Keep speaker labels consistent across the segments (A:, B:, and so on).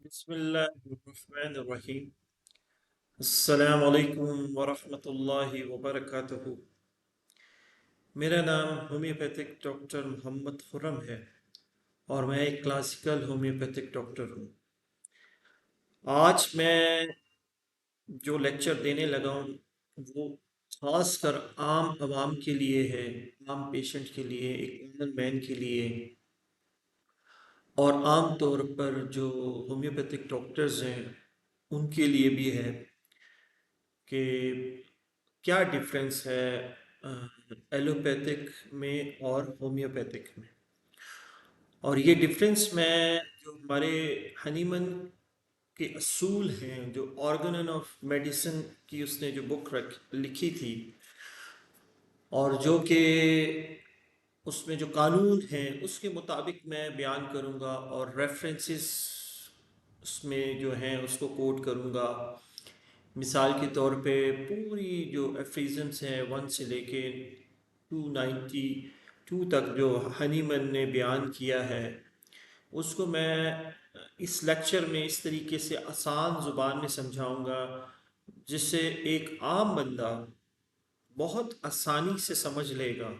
A: बिस्मिल्लाहिर्रहमानिर्रहीम। अस्सलामु अलैकुम वरहमतुल्लाहि वबरकातुहू। मेरा नाम होम्योपैथिक डॉक्टर मोहम्मद खुर्रम है और मैं एक क्लासिकल होम्योपैथिक डॉक्टर हूँ। आज मैं जो लेक्चर देने लगा हूँ वो खासकर आम आवाम के लिए है, आम पेशेंट के लिए, एक कॉमन मैन के लिए और आम तौर पर जो होम्योपैथिक डॉक्टर्स हैं उनके लिए भी है कि क्या डिफरेंस है एलोपैथिक में और होम्योपैथिक में। और ये डिफरेंस मैं जो हमारे हनीमन के असूल हैं, जो ऑर्गन ऑफ मेडिसिन की उसने जो बुक लिखी थी और जो कि उसमें जो कानून हैं उसके मुताबिक मैं बयान करूँगा और रेफरेंसेस उसमें जो हैं उसको कोट करूँगा। मिसाल के तौर पे पूरी जो एफ्रीजन्स हैं 1 से लेके 292 तक जो हनीमन ने बयान किया है उसको मैं इस लेक्चर में इस तरीके से आसान ज़ुबान में समझाऊंगा जिससे एक आम बंदा बहुत आसानी से समझ लेगा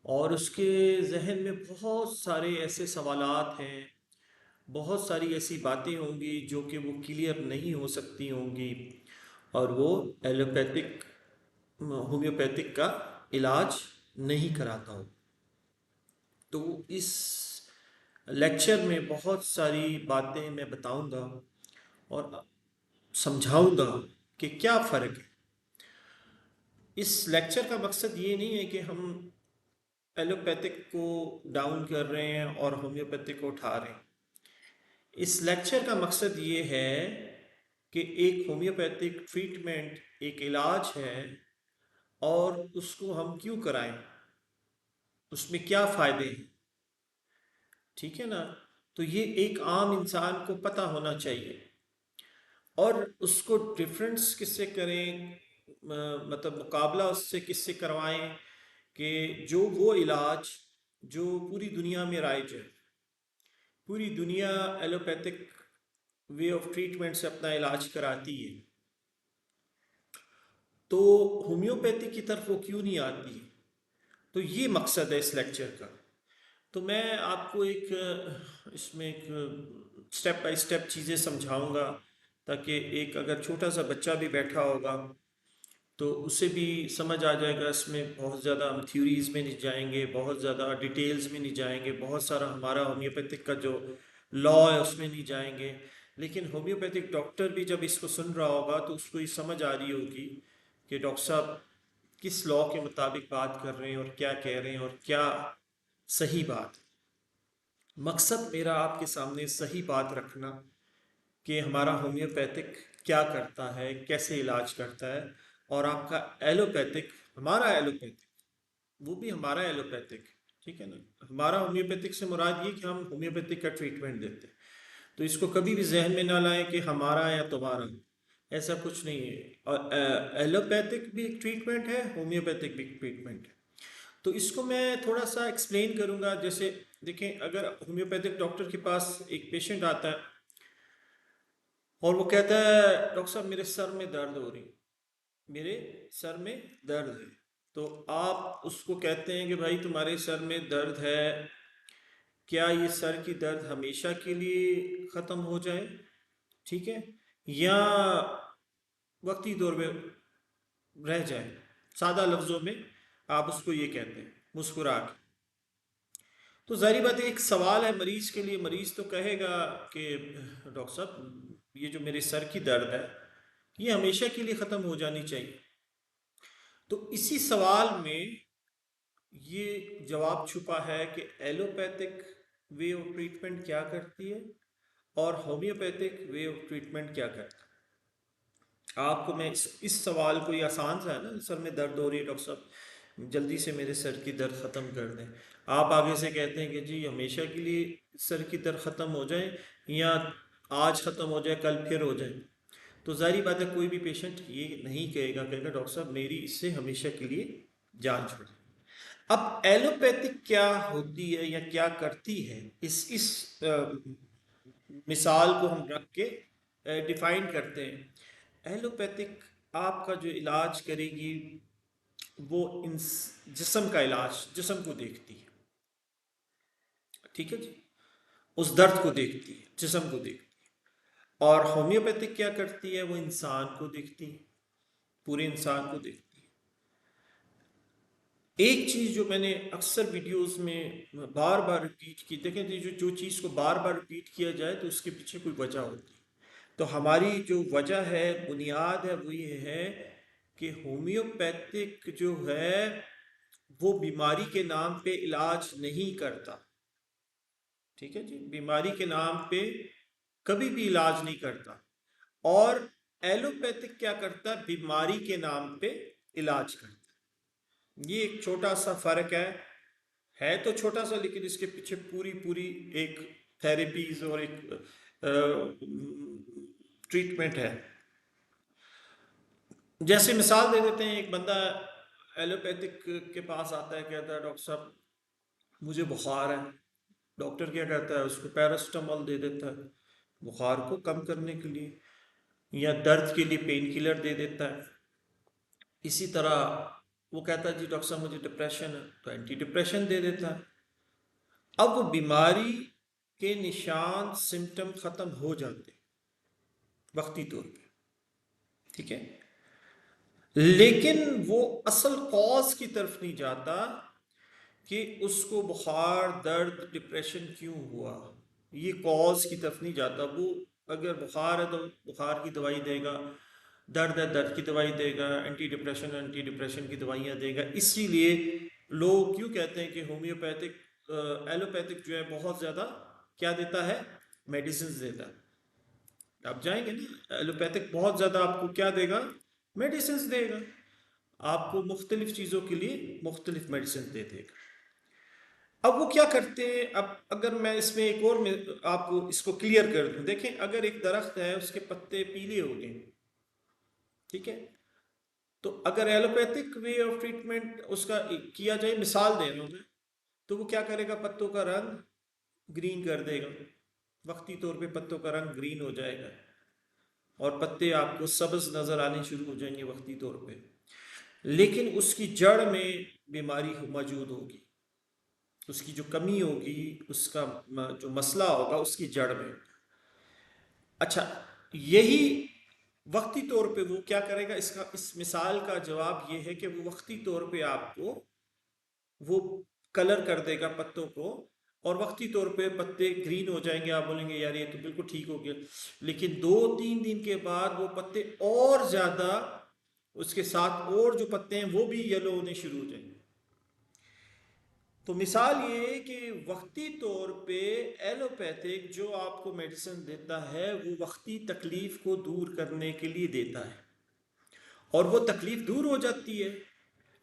A: और उसके जहन में बहुत सारे ऐसे सवालात हैं, बहुत सारी ऐसी बातें होंगी जो कि वो क्लियर नहीं हो सकती होंगी और वो एलोपैथिक होम्योपैथिक का इलाज नहीं कराता हो। तो इस लेक्चर में बहुत सारी बातें मैं बताऊंगा और समझाऊंगा कि क्या फ़र्क है। इस लेक्चर का मकसद ये नहीं है कि हम एलोपैथिक को डाउन कर रहे हैं और होम्योपैथिक को उठा रहे हैं। इस लेक्चर का मकसद ये है कि एक होम्योपैथिक ट्रीटमेंट एक इलाज है और उसको हम क्यों कराएं, उसमें क्या फ़ायदे हैं, ठीक है ना। तो ये एक आम इंसान को पता होना चाहिए और उसको डिफरेंस किससे करें, मतलब मुकाबला उससे किससे करवाएं कि जो वो इलाज जो पूरी दुनिया में राइज है, पूरी दुनिया एलोपैथिक वे ऑफ ट्रीटमेंट से अपना इलाज कराती है, तो होम्योपैथी की तरफ वो क्यों नहीं आती है। तो ये मकसद है इस लेक्चर का। तो मैं आपको एक इसमें एक स्टेप बाय स्टेप चीज़ें समझाऊंगा ताकि एक अगर छोटा सा बच्चा भी बैठा होगा तो उसे भी समझ आ जाएगा। इसमें बहुत ज़्यादा हम थ्योरीज़ में नहीं जाएंगे, बहुत ज़्यादा डिटेल्स में नहीं जाएंगे, बहुत सारा हमारा होम्योपैथिक का जो लॉ है उसमें नहीं जाएंगे। लेकिन होम्योपैथिक डॉक्टर भी जब इसको सुन रहा होगा तो उसको ये समझ आ रही होगी कि डॉक्टर साहब किस लॉ के मुताबिक बात कर रहे हैं और क्या कह रहे हैं और क्या सही बात। मकसद मेरा आपके सामने सही बात रखना कि हमारा होम्योपैथिक क्या करता है, कैसे इलाज करता है और आपका एलोपैथिक, हमारा एलोपैथिक, वो भी हमारा एलोपैथिक, ठीक है ना। हमारा होम्योपैथिक से मुराद ये कि हम होम्योपैथिक का ट्रीटमेंट देते हैं। तो इसको कभी भी जहन में ना लाएं कि हमारा या तुम्हारा, ऐसा कुछ नहीं है। और एलोपैथिक भी एक ट्रीटमेंट है, होम्योपैथिक भी एक ट्रीटमेंट है। तो इसको मैं थोड़ा सा एक्सप्लेन करूंगा। जैसे देखें, अगर होम्योपैथिक डॉक्टर के पास एक पेशेंट आता है और वो कहता है डॉक्टर साहब मेरे सर में दर्द हो रही, मेरे सर में दर्द है, तो आप उसको कहते हैं कि भाई तुम्हारे सर में दर्द है, क्या ये सर की दर्द हमेशा के लिए ख़त्म हो जाए, ठीक है, या वक्ती तौर पे रह जाए। सादा लफ्ज़ों में आप उसको ये कहते हैं मुस्कुरा के। तो ज़ाहिर बात है एक सवाल है मरीज़ के लिए। मरीज़ तो कहेगा कि डॉक्टर साहब ये जो मेरे सर की दर्द है ये हमेशा के लिए ख़त्म हो जानी चाहिए। तो इसी सवाल में ये जवाब छुपा है कि एलोपैथिक वे ऑफ ट्रीटमेंट क्या करती है और होम्योपैथिक वे ऑफ ट्रीटमेंट क्या करता है। आपको मैं इस सवाल को, ये आसान सा है ना, सर में दर्द हो रही है डॉक्टर साहब जल्दी से मेरे सर की दर्द ख़त्म कर दें। आप आगे से कहते हैं कि जी हमेशा के लिए सर की दर्द ख़त्म हो जाए या आज ख़त्म हो जाए कल फिर हो जाए। तो ज़ाहिर बात है कोई भी पेशेंट ये नहीं कहेगा, कहेगा डॉक्टर साहब मेरी इससे हमेशा के लिए जान छुड़। अब एलोपैथिक क्या होती है या क्या करती है, इस मिसाल को हम रख के डिफाइन करते हैं। एलोपैथिक आपका जो इलाज करेगी वो जिस्म का इलाज, जिस्म को देखती है, ठीक है जी, उस दर्द को देखती है, जिस्म को देखती है। और होम्योपैथिक क्या करती है, वो इंसान को देखती है, पूरे इंसान को देखती है। एक चीज जो मैंने अक्सर वीडियोस में बार बार रिपीट की, देखें जी, जो जो चीज़ को बार बार रिपीट किया जाए तो उसके पीछे कोई वजह होती है। तो हमारी जो वजह है, बुनियाद है, वो ये है कि होम्योपैथिक जो है वो बीमारी के नाम पे इलाज नहीं करता, ठीक है जी, बीमारी के नाम पे कभी भी इलाज नहीं करता। और एलोपैथिक क्या करता है, बीमारी के नाम पे इलाज करता है। ये एक छोटा सा फर्क है तो छोटा सा, लेकिन इसके पीछे पूरी पूरी एक थेरेपीज और एक ट्रीटमेंट है। जैसे मिसाल दे देते हैं, एक बंदा एलोपैथिक के पास आता है, कहता है डॉक्टर साहब मुझे बुखार है। डॉक्टर क्या कहता है, उसको पैरास्टामोल दे देता है बुखार को कम करने के लिए, या दर्द के लिए पेन किलर दे देता है। इसी तरह वो कहता है जी डॉक्टर साहब मुझे डिप्रेशन है, तो एंटी डिप्रेशन दे देता है। अब वो बीमारी के निशान, सिम्टम खत्म हो जाते वक्ती तौर पे, ठीक है, लेकिन वो असल कॉज की तरफ नहीं जाता कि उसको बुखार, दर्द, डिप्रेशन क्यों हुआ। ये कॉज की तरफ नहीं जाता। वो अगर बुखार है तो बुखार की दवाई देगा, दर्द है दर्द की दवाई देगा, एंटी डिप्रेशन की दवाइयाँ देगा। इसीलिए लोग क्यों कहते हैं कि होम्योपैथिक, एलोपैथिक जो है बहुत ज़्यादा क्या देता है, मेडिसिन देता है। आप जाएंगे ना, एलोपैथिक बहुत ज़्यादा आपको क्या देगा, मेडिसिन देगा, आपको मुख्तलिफ चीज़ों के लिए मुख्तलिफ मेडिसिन दे देगा। अब वो क्या करते हैं, अब अगर मैं इसमें एक और आपको इसको क्लियर कर दूं, देखें अगर एक दरख्त है उसके पत्ते पीले हो गए, ठीक है, तो अगर एलोपैथिक वे ऑफ ट्रीटमेंट उसका किया जाए, मिसाल दे रहा हूं मैं, तो वो क्या करेगा, पत्तों का रंग ग्रीन कर देगा, वक्ती तौर पे पत्तों का रंग ग्रीन हो जाएगा और पत्ते आपको सब्ज नजर आने शुरू हो जाएंगे वक्ती तौर पे। लेकिन उसकी जड़ में बीमारी मौजूद होगी, उसकी जो कमी होगी, उसका जो मसला होगा उसकी जड़ में। अच्छा, यही वक्ती तौर पे वो क्या करेगा, इसका इस मिसाल का जवाब ये है कि वो वक्ती तौर पे आपको वो कलर कर देगा पत्तों को, और वक्ती तौर पे पत्ते ग्रीन हो जाएंगे, आप बोलेंगे यार ये तो बिल्कुल ठीक हो गया। लेकिन 2-3 दिन के बाद वो पत्ते और ज्यादा, उसके साथ और जो पत्ते हैं वो भी येलो होने शुरू हो जाएंगे। तो मिसाल ये है कि वक्ती तौर पे एलोपैथिक जो आपको मेडिसिन देता है वो वक्ती तकलीफ को दूर करने के लिए देता है, और वो तकलीफ दूर हो जाती है,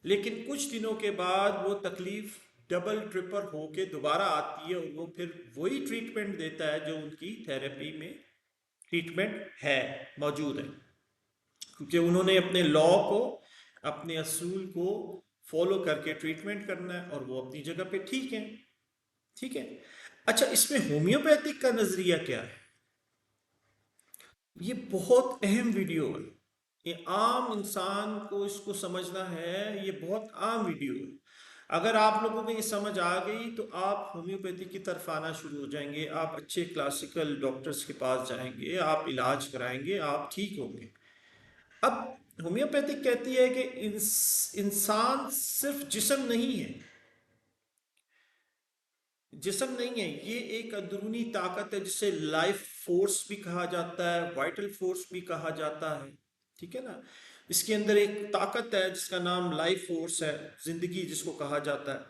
A: लेकिन कुछ दिनों के बाद वो तकलीफ डबल ट्रिपल होके दोबारा आती है, और वो फिर वही ट्रीटमेंट देता है जो उनकी थेरेपी में ट्रीटमेंट है, मौजूद है, क्योंकि उन्होंने अपने लॉ को, अपने असूल को फॉलो करके ट्रीटमेंट करना है, और वो अपनी जगह पे ठीक है, ठीक है। अच्छा, इसमें होम्योपैथिक का नजरिया क्या है, ये बहुत अहम वीडियो है, ये आम इंसान को इसको समझना है, ये बहुत आम वीडियो है। अगर आप लोगों को ये समझ आ गई तो आप होम्योपैथी की तरफ आना शुरू हो जाएंगे, आप अच्छे क्लासिकल डॉक्टर्स के पास जाएंगे, आप इलाज कराएंगे, आप ठीक होंगे। अब होम्योपैथिक कहती है कि इंसान सिर्फ जिस्म नहीं है, जिस्म नहीं है, ये एक अंदरूनी ताकत है जिसे लाइफ फोर्स भी कहा जाता है, वाइटल फोर्स भी कहा जाता है, ठीक है ना। इसके अंदर एक ताकत है जिसका नाम लाइफ फोर्स है, जिंदगी जिसको कहा जाता है,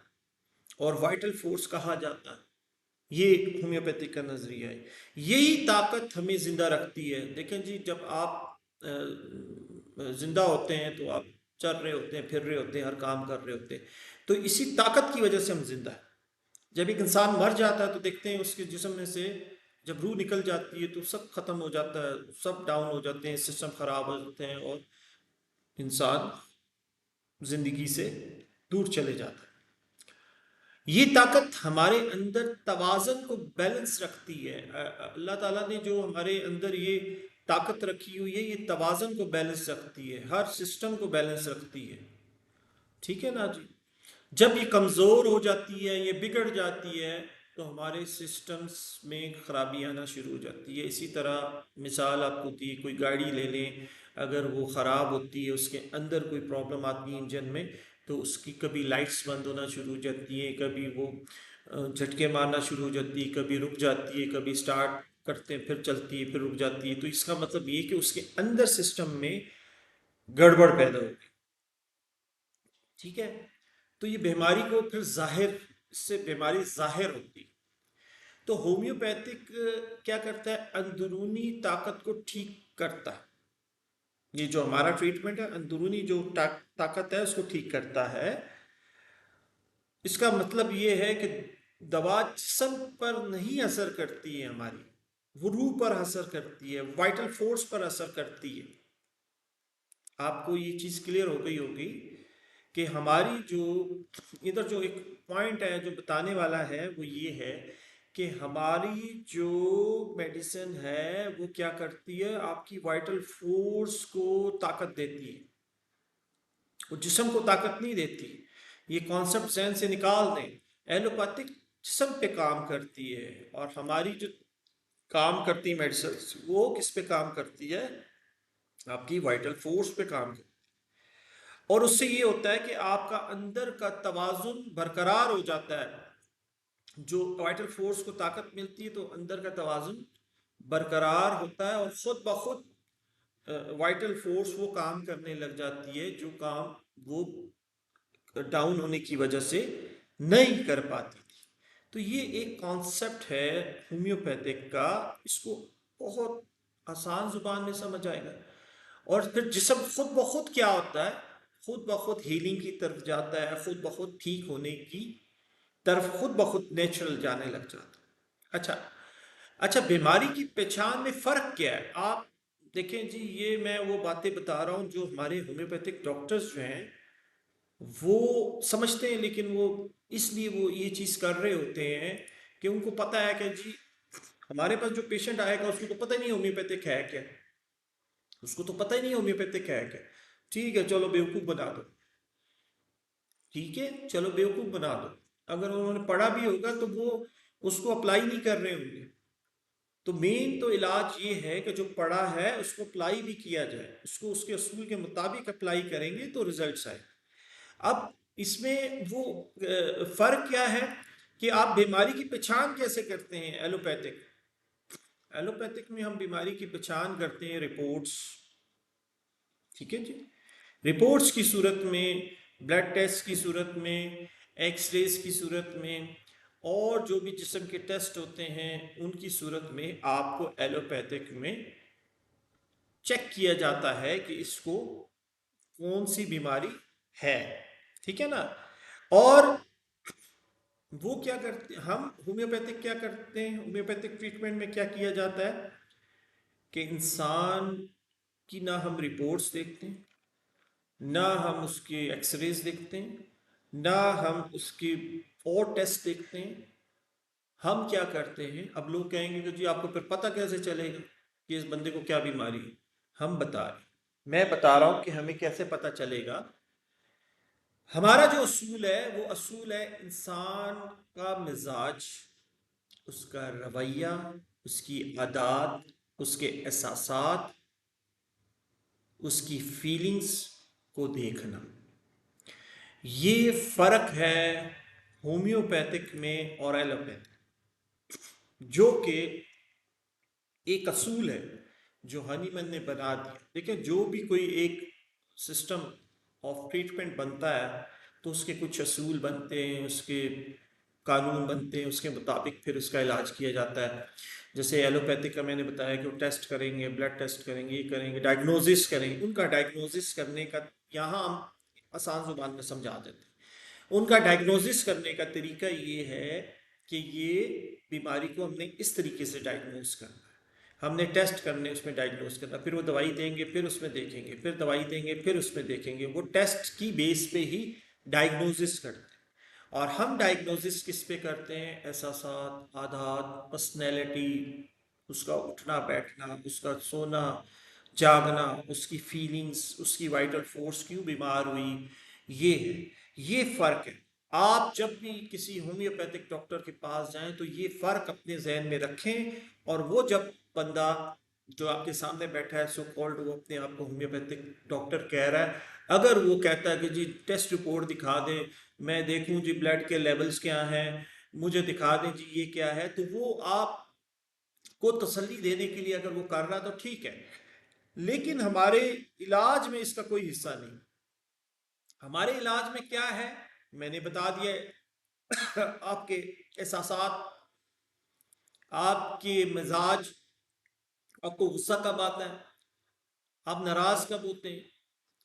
A: और वाइटल फोर्स कहा जाता है। ये होम्योपैथिक का नजरिया है। यही ताकत हमें जिंदा रखती है। देखें जी, जब आप जिंदा होते हैं तो आप चल रहे होते हैं, फिर रहे होते हैं, हर काम कर रहे होते हैं, तो इसी ताकत की वजह से हम जिंदा हैं। जब एक इंसान मर जाता है तो देखते हैं उसके जिस्म में से जब रूह निकल जाती है तो सब खत्म हो जाता है, सब डाउन हो जाते हैं, सिस्टम खराब हो जाते हैं, और इंसान जिंदगी से दूर चले जाता है। ये ताकत हमारे अंदर तवाज़ुन को बैलेंस रखती है। अल्लाह ताला ने जो हमारे अंदर ये ताकत रखी हुई है, ये तवाज़ुन को बैलेंस रखती है, हर सिस्टम को बैलेंस रखती है। ठीक है ना जी। जब ये कमज़ोर हो जाती है, ये बिगड़ जाती है, तो हमारे सिस्टम्स में ख़राबी आना शुरू हो जाती है। इसी तरह मिसाल आपको दी, कोई गाड़ी ले लें, अगर वो ख़राब होती है, उसके अंदर कोई प्रॉब्लम आती है इंजन में, तो उसकी कभी लाइट्स बंद होना शुरू हो जाती हैं, कभी वो झटके मारना शुरू हो जाती है, कभी रुक जाती है, कभी स्टार्ट करते हैं फिर चलती है, फिर रुक जाती है। तो इसका मतलब ये कि उसके अंदर सिस्टम में गड़बड़ पैदा हो गई। ठीक है। तो ये बीमारी को फिर जाहिर, इससे बीमारी जाहिर होती। तो होम्योपैथिक क्या करता है, अंदरूनी ताकत को ठीक करता है। ये जो हमारा ट्रीटमेंट है, अंदरूनी जो ताकत है उसको ठीक करता है। इसका मतलब ये है कि दवा जिस्म पर नहीं असर करती है हमारी, वो रूह पर असर करती है, वाइटल फोर्स पर असर करती है। आपको ये चीज़ क्लियर हो गई होगी कि हमारी जो इधर जो एक पॉइंट है जो बताने वाला है, वो ये है कि हमारी जो मेडिसिन है वो क्या करती है, आपकी वाइटल फोर्स को ताकत देती है, वो जिस्म को ताकत नहीं देती। ये कॉन्सेप्ट जहन से निकाल दें। एलोपैथिक जिस्म पे काम करती है, और हमारी जो काम करती है मेडिसिन, वो किस पे काम करती है, आपकी वाइटल फोर्स पे काम करती है। और उससे ये होता है कि आपका अंदर का तवाजुन बरकरार हो जाता है। जो वाइटल फोर्स को ताकत मिलती है, तो अंदर का तवाजुन बरकरार होता है, और खुद ब खुद वाइटल फोर्स वो काम करने लग जाती है, जो काम वो डाउन होने की वजह से नहीं कर पाती थी। तो ये एक कॉन्सेप्ट है होम्योपैथिक का, इसको बहुत आसान जुबान में समझ आएगा। और फिर जिस्म खुद ब खुद क्या होता है, खुद ब खुद हीलिंग की तरफ जाता है, खुद ब खुद ठीक होने की तरफ खुद ब खुद नेचुरल जाने लग जाता है। अच्छा, अच्छा, बीमारी की पहचान में फ़र्क क्या है, आप देखें जी। ये मैं वो बातें बता रहा हूँ जो हमारे होम्योपैथिक डॉक्टर्स जो हैं वो समझते हैं, लेकिन वो इसलिए वो ये चीज़ कर रहे होते हैं कि उनको पता है कि जी हमारे पास जो पेशेंट आएगा उसको तो पता ही नहीं होम्योपैथिक है क्या, उसको तो पता ही नहीं होम्योपैथिक है क्या। ठीक है, चलो बेवकूफ़ बना दो। ठीक है, चलो बेवकूफ़ बना दो। अगर उन्होंने पढ़ा भी होगा तो वो उसको अप्लाई नहीं कर रहे होंगे। तो मेन तो इलाज ये है कि जो पढ़ा है उसको अप्लाई भी किया जाए, उसको उसके असूल के मुताबिक अप्लाई करेंगे तो रिजल्ट्स आए। अब इसमें वो फर्क क्या है कि आप बीमारी की पहचान कैसे करते हैं। एलोपैथिक, एलोपैथिक में हम बीमारी की पहचान करते हैं रिपोर्ट्स। ठीक है जी। रिपोर्ट्स की सूरत में, ब्लड टेस्ट की सूरत में, एक्सरेज की सूरत में, और जो भी जिस्म के टेस्ट होते हैं उनकी सूरत में आपको एलोपैथिक में चेक किया जाता है कि इसको कौन सी बीमारी है। ठीक है ना। और वो क्या करते, हम होम्योपैथिक क्या करते हैं, होम्योपैथिक ट्रीटमेंट में क्या किया जाता है कि इंसान की ना हम रिपोर्ट्स देखते हैं, ना हम उसके एक्सरेज देखते हैं, ना हम उसके और टेस्ट देखते हैं। हम क्या करते हैं, अब लोग कहेंगे कि जी आपको फिर पता कैसे चलेगा कि इस बंदे को क्या बीमारी है। हम बता रहे, मैं बता रहा हूं कि हमें कैसे पता चलेगा। हमारा जो असूल है वो असूल है इंसान का मिजाज, उसका रवैया, उसकी आदत, उसके एहसासात, उसकी फीलिंग्स को देखना। ये फ़र्क है होम्योपैथिक में और एलोपैथिक, जो कि एक असूल है जो हनीमैन ने बना दिया। देखिए, जो भी कोई एक सिस्टम ऑफ ट्रीटमेंट बनता है तो उसके कुछ असूल बनते हैं, उसके कानून बनते हैं, उसके मुताबिक फिर उसका इलाज किया जाता है। जैसे एलोपैथिक का मैंने बताया कि वो टेस्ट करेंगे, ब्लड टेस्ट करेंगे, ये करेंगे, डायग्नोसिस करेंगे। उनका डायग्नोसिस करने का, यहाँ हम आसान जुबान में समझा देते हैं, उनका डायग्नोसिस करने का तरीका ये है कि ये बीमारी को हमने इस तरीके से डायग्नोस करना है, हमने टेस्ट करने, उसमें डायग्नोस करना, फिर वो दवाई देंगे, फिर उसमें देखेंगे, फिर दवाई देंगे, फिर उसमें देखेंगे। वो टेस्ट की बेस पे ही डायग्नोसिस करते हैं। और हम डायग्नोसिस किस पे करते हैं? एहसासात, आदत, पर्सनैलिटी, उसका उठना बैठना, उसका सोना जागना, उसकी फीलिंग्स, उसकी वाइटल फोर्स क्यों बीमार हुई, ये है, ये फर्क है। आप जब भी किसी होम्योपैथिक डॉक्टर के पास जाएं तो ये फर्क अपने जहन में रखें, और वो जब बंदा जो आपके सामने बैठा है, सो कॉल्ड, वो अपने आप को होम्योपैथिक डॉक्टर कह रहा है, अगर वो कहता है कि जी टेस्ट रिपोर्ट दिखा दें, मैं देखूं जी ब्लड के लेवल्स क्या हैं, मुझे दिखा दें जी ये क्या है, तो वो आपको तसल्ली देने के लिए अगर वो कर रहा है तो ठीक है, लेकिन हमारे इलाज में इसका कोई हिस्सा नहीं। हमारे इलाज में क्या है, मैंने बता दिया। आपके एहसासात, आपके मिजाज, आपको गुस्सा कब आता है, आप नाराज कब होते हैं,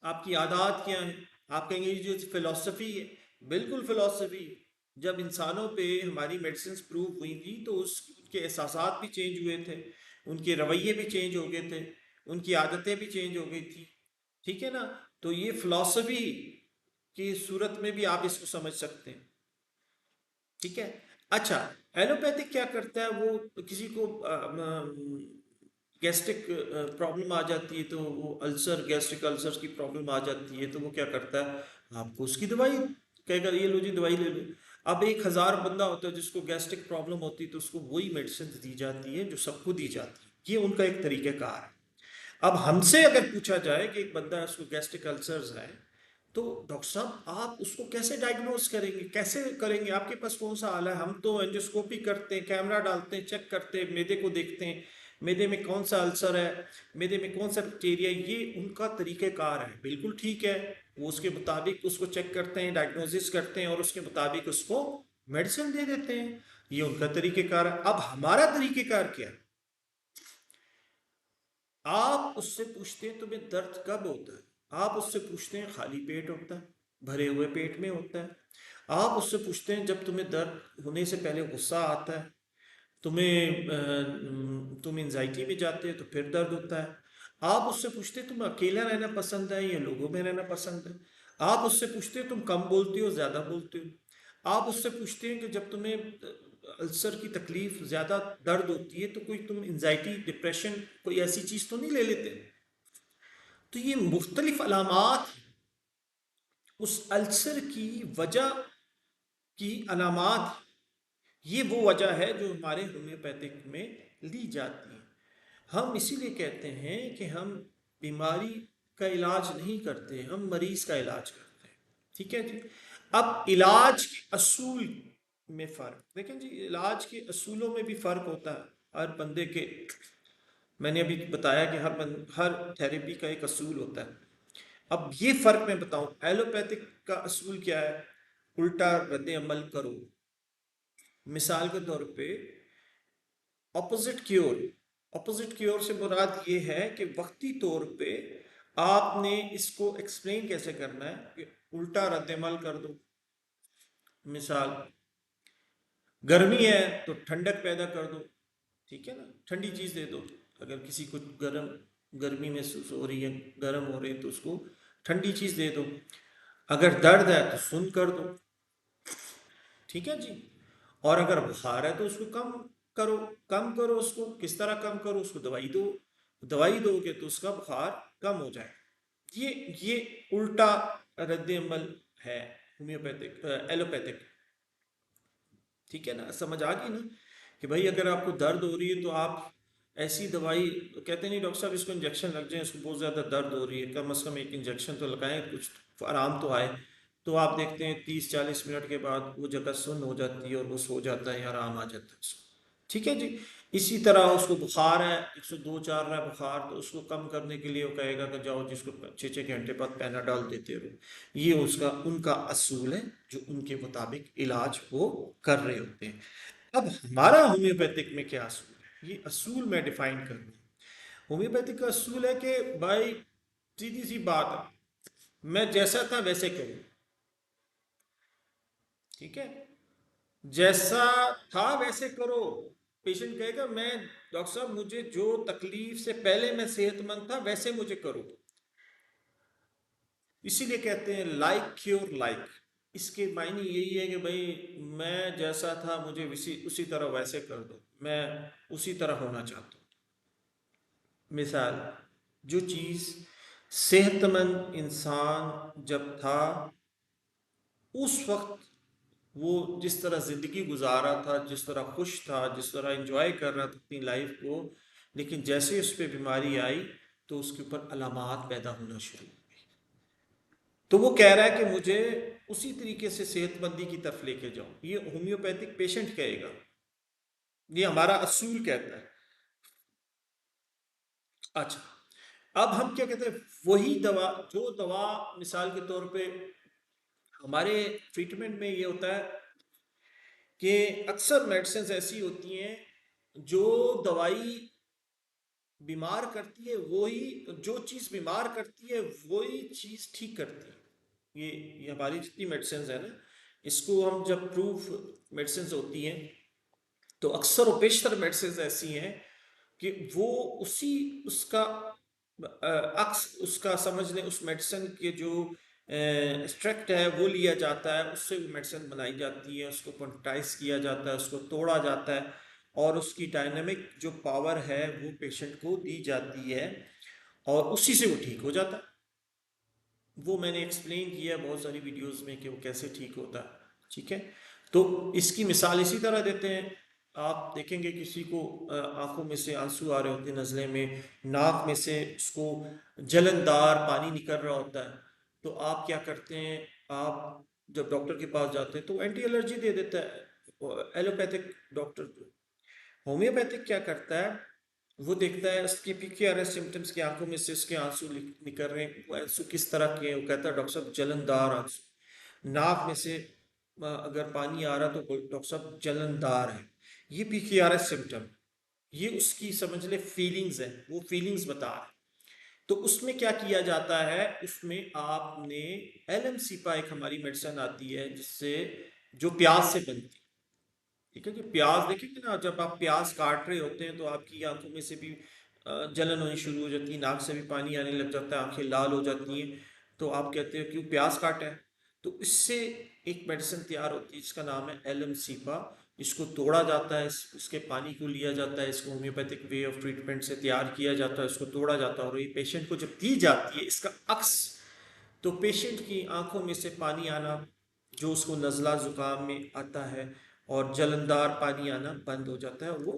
A: आपकी आदत क्या है। आप कहेंगे ये जो फिलॉसफी है, बिल्कुल फिलॉसफी है। जब इंसानों पे हमारी मेडिसिन प्रूव हुई थी तो उनके एहसासात भी चेंज हुए थे, उनके रवैये भी चेंज हो गए थे, उनकी आदतें भी चेंज हो गई थी। ठीक है ना? तो ये फिलॉसफी की सूरत में भी आप इसको समझ सकते हैं। ठीक है। अच्छा, एलोपैथिक क्या करता है, वो किसी को गैस्ट्रिक प्रॉब्लम आ जाती है, तो वो अल्सर, गैस्ट्रिक अल्सर की प्रॉब्लम आ जाती है, तो वो क्या करता है, आपको उसकी दवाई कहेगा, ये लो जी दवाई ले लो। अब 1,000 बंदा होता है जिसको गैस्ट्रिक प्रॉब्लम होती है, तो उसको वही मेडिसिन दी जाती है जो सबको दी जाती है। ये उनका एक तरीक़ाकार है। अब हमसे अगर पूछा जाए कि एक बंदा है उसको गैस्ट्रिक अल्सर्स है, तो डॉक्टर साहब आप उसको कैसे डायग्नोज करेंगे, कैसे करेंगे, आपके पास कौन सा आला है? हम तो एंजियोस्कोपी करते हैं, कैमरा डालते हैं, चेक करते हैं, मैदे को देखते हैं, मैदे में कौन सा अल्सर है, मैदे में कौन सा बैक्टीरिया है। ये उनका तरीक़ेकार है, बिल्कुल ठीक है। वो उसके मुताबिक उसको चेक करते हैं, डायग्नोसिस करते हैं, और उसके मुताबिक उसको मेडिसिन दे देते हैं। ये उनका तरीक़ेकार है। अब हमारा तरीक़ेकार क्या है? आप उससे पूछते हैं तुम्हें दर्द कब होता है, आप उससे पूछते हैं खाली पेट होता है, भरे हुए पेट में होता है, आप उससे पूछते हैं जब तुम्हें दर्द होने से पहले गुस्सा आता है, तुम एंजाइटी में जाते हो तो फिर दर्द होता है। आप उससे पूछते हैं तुम्हें अकेला रहना पसंद है या लोगों में रहना पसंद है। आप उससे पूछते हैं तुम कम बोलते हो ज़्यादा बोलते हो। आप उससे पूछते हैं कि जब तुम्हें अल्सर की तकलीफ, ज़्यादा दर्द होती है, तो कोई तुम एंजाइटी, डिप्रेशन, कोई ऐसी चीज़ तो नहीं ले लेते। तो ये मुख्तलिफ अलामात उस अल्सर की वजह की अलामात, ये वो वजह है जो हमारे होम्योपैथिक में ली जाती है। हम इसीलिए कहते हैं कि हम बीमारी का इलाज नहीं करते, हम मरीज का इलाज करते हैं। ठीक है जी। अब इलाज के असूल में फ़र्क देखें जी, इलाज के असूलों में भी फ़र्क होता है हर बंदे के। मैंने अभी बताया कि हर थेरेपी का एक असूल होता है। अब ये फ़र्क मैं बताऊं, एलोपैथिक का असूल क्या है? उल्टा रद्द अमल करो। मिसाल के तौर पे ऑपोजिट क्योर, ऑपोजिट क्योर से मुराद ये है कि वक्ती तौर पे आपने इसको एक्सप्लेन कैसे करना है कि उल्टा रद्द-ए-अमल कर दो। मिसाल, गर्मी है तो ठंडक पैदा कर दो। ठीक है ना, ठंडी चीज़ दे दो। अगर किसी को गर्मी महसूस हो रही है, गर्म हो रही है, तो उसको ठंडी चीज़ दे दो। अगर दर्द है तो सुन्न कर दो। ठीक है जी। और अगर बुखार है तो उसको कम करो, कम करो उसको। किस तरह कम करो? उसको दवाई दो। दवाई दोगे तो उसका बुखार कम हो जाए। ये उल्टा रद्द अमल है होम्योपैथिक, एलोपैथिक। ठीक है ना, समझ आ गई ना कि भाई अगर आपको दर्द हो रही है तो आप ऐसी दवाई, तो कहते नहीं डॉक्टर साहब इसको इंजेक्शन लग जाए, इसको बहुत ज़्यादा दर्द हो रही है, कम से कम एक इंजेक्शन तो लगाएं, कुछ आराम तो आए। तो आप देखते हैं 30-40 मिनट के बाद वो जगह सुन्न हो जाती है और वो सो जाता है या आराम आ जाता है उसको। ठीक है जी। इसी तरह उसको बुखार है, 102 चल रहा है बुखार, तो उसको कम करने के लिए वो कहेगा कि जाओ जिसको 6-6 घंटे बाद पैनाडॉल देते रहो। ये उसका उनका असूल है जो उनके मुताबिक इलाज वो कर रहे होते हैं। अब हमारा होम्योपैथिक में क्या असूल है, ये असूल मैं डिफाइन करूँ। होम्योपैथिक का असूल है कि भाई सीधी सी बात है, मैं जैसा था वैसे करूँ। ठीक है, जैसा था वैसे करो। पेशेंट कहेगा मैं डॉक्टर साहब मुझे जो तकलीफ से पहले मैं सेहतमंद था वैसे मुझे करो। इसीलिए कहते हैं लाइक क्योर लाइक। इसके मायने यही है कि भाई मैं जैसा था मुझे उसी उसी तरह वैसे कर दो, मैं उसी तरह होना चाहता हूँ। मिसाल, जो चीज़ सेहतमंद इंसान जब था उस वक्त वो जिस तरह ज़िंदगी गुजारा था, जिस तरह खुश था, जिस तरह एंजॉय कर रहा था अपनी लाइफ को, लेकिन जैसे उस पर बीमारी आई तो उसके ऊपर अलामात पैदा होना शुरू हुई। तो वो कह रहा है कि मुझे उसी तरीके से सेहतमंदी की तरफ लेके जाओ, ये होम्योपैथिक पेशेंट कहेगा, ये हमारा असूल कहता है। अच्छा, अब हम क्या कहते हैं, वही दवा, जो दवा मिसाल के तौर पे हमारे ट्रीटमेंट में ये होता है कि अक्सर मेडिसिन ऐसी होती हैं जो दवाई बीमार करती है, वही जो चीज़ बीमार करती है वही चीज़ ठीक करती है। ये हमारी जितनी मेडिसिन है ना, इसको हम जब प्रूफ मेडिसिन होती हैं तो अक्सर और बेशतर मेडिसिन ऐसी हैं कि वो उसी उसका अक्स उसका समझ लें, उस मेडिसिन के जो एक्सट्रैक्ट है वो लिया जाता है, उससे वो मेडिसिन बनाई जाती है, उसको क्वांटाइज किया जाता है, उसको तोड़ा जाता है और उसकी डायनामिक जो पावर है वो पेशेंट को दी जाती है और उसी से वो ठीक हो जाता है। वो मैंने एक्सप्लेन किया है बहुत सारी वीडियोस में कि वो कैसे ठीक होता है। ठीक है, तो इसकी मिसाल इसी तरह देते हैं। आप देखेंगे किसी को आंखों में से आंसू आ रहे होते हैं, नज़ले में, नाक में से उसको जलनदार पानी निकल रहा होता है, तो आप क्या करते हैं, आप जब डॉक्टर के पास जाते हैं तो एंटी एलर्जी दे देता है एलोपैथिक डॉक्टर। होम्योपैथिक क्या करता है, वो देखता है उसकी पीक्यूआरएस सिम्टम्स की, आंखों में से उसके आंसू निकल रहे हैं, वो आंसू किस तरह के हैं, वो कहता है डॉक्टर साहब जलनदार आंसू। नाक में से अगर पानी आ रहा तो डॉक्टर साहब जलनदार है। ये पीक्यूआरएस सिम्टम, ये उसकी समझ ले फीलिंग्स है, वो फीलिंग्स बता रहा है। तो उसमें क्या किया जाता है, उसमें आपने एलएमसीपा, एक हमारी मेडिसिन आती है जिससे, जो प्याज से बनती है। ठीक है, कि प्याज देखेंगे ना, जब आप प्याज काट रहे होते हैं तो आपकी आंखों में से भी जलन होनी शुरू हो जाती है, नाक से भी पानी आने लग जाता है, आंखें लाल हो जाती हैं, तो आप कहते हो क्यों प्याज काटा है। तो इससे एक मेडिसिन तैयार होती है जिसका नाम है एलएमसीपा। इसको तोड़ा जाता है, इसके पानी को लिया जाता है, इसको होम्योपैथिक वे ऑफ ट्रीटमेंट से तैयार किया जाता है, इसको तोड़ा जाता है और ये पेशेंट को जब दी जाती है इसका अक्स, तो पेशेंट की आंखों में से पानी आना, जो उसको नज़ला ज़ुकाम में आता है, और जलनदार पानी आना बंद हो जाता है और वो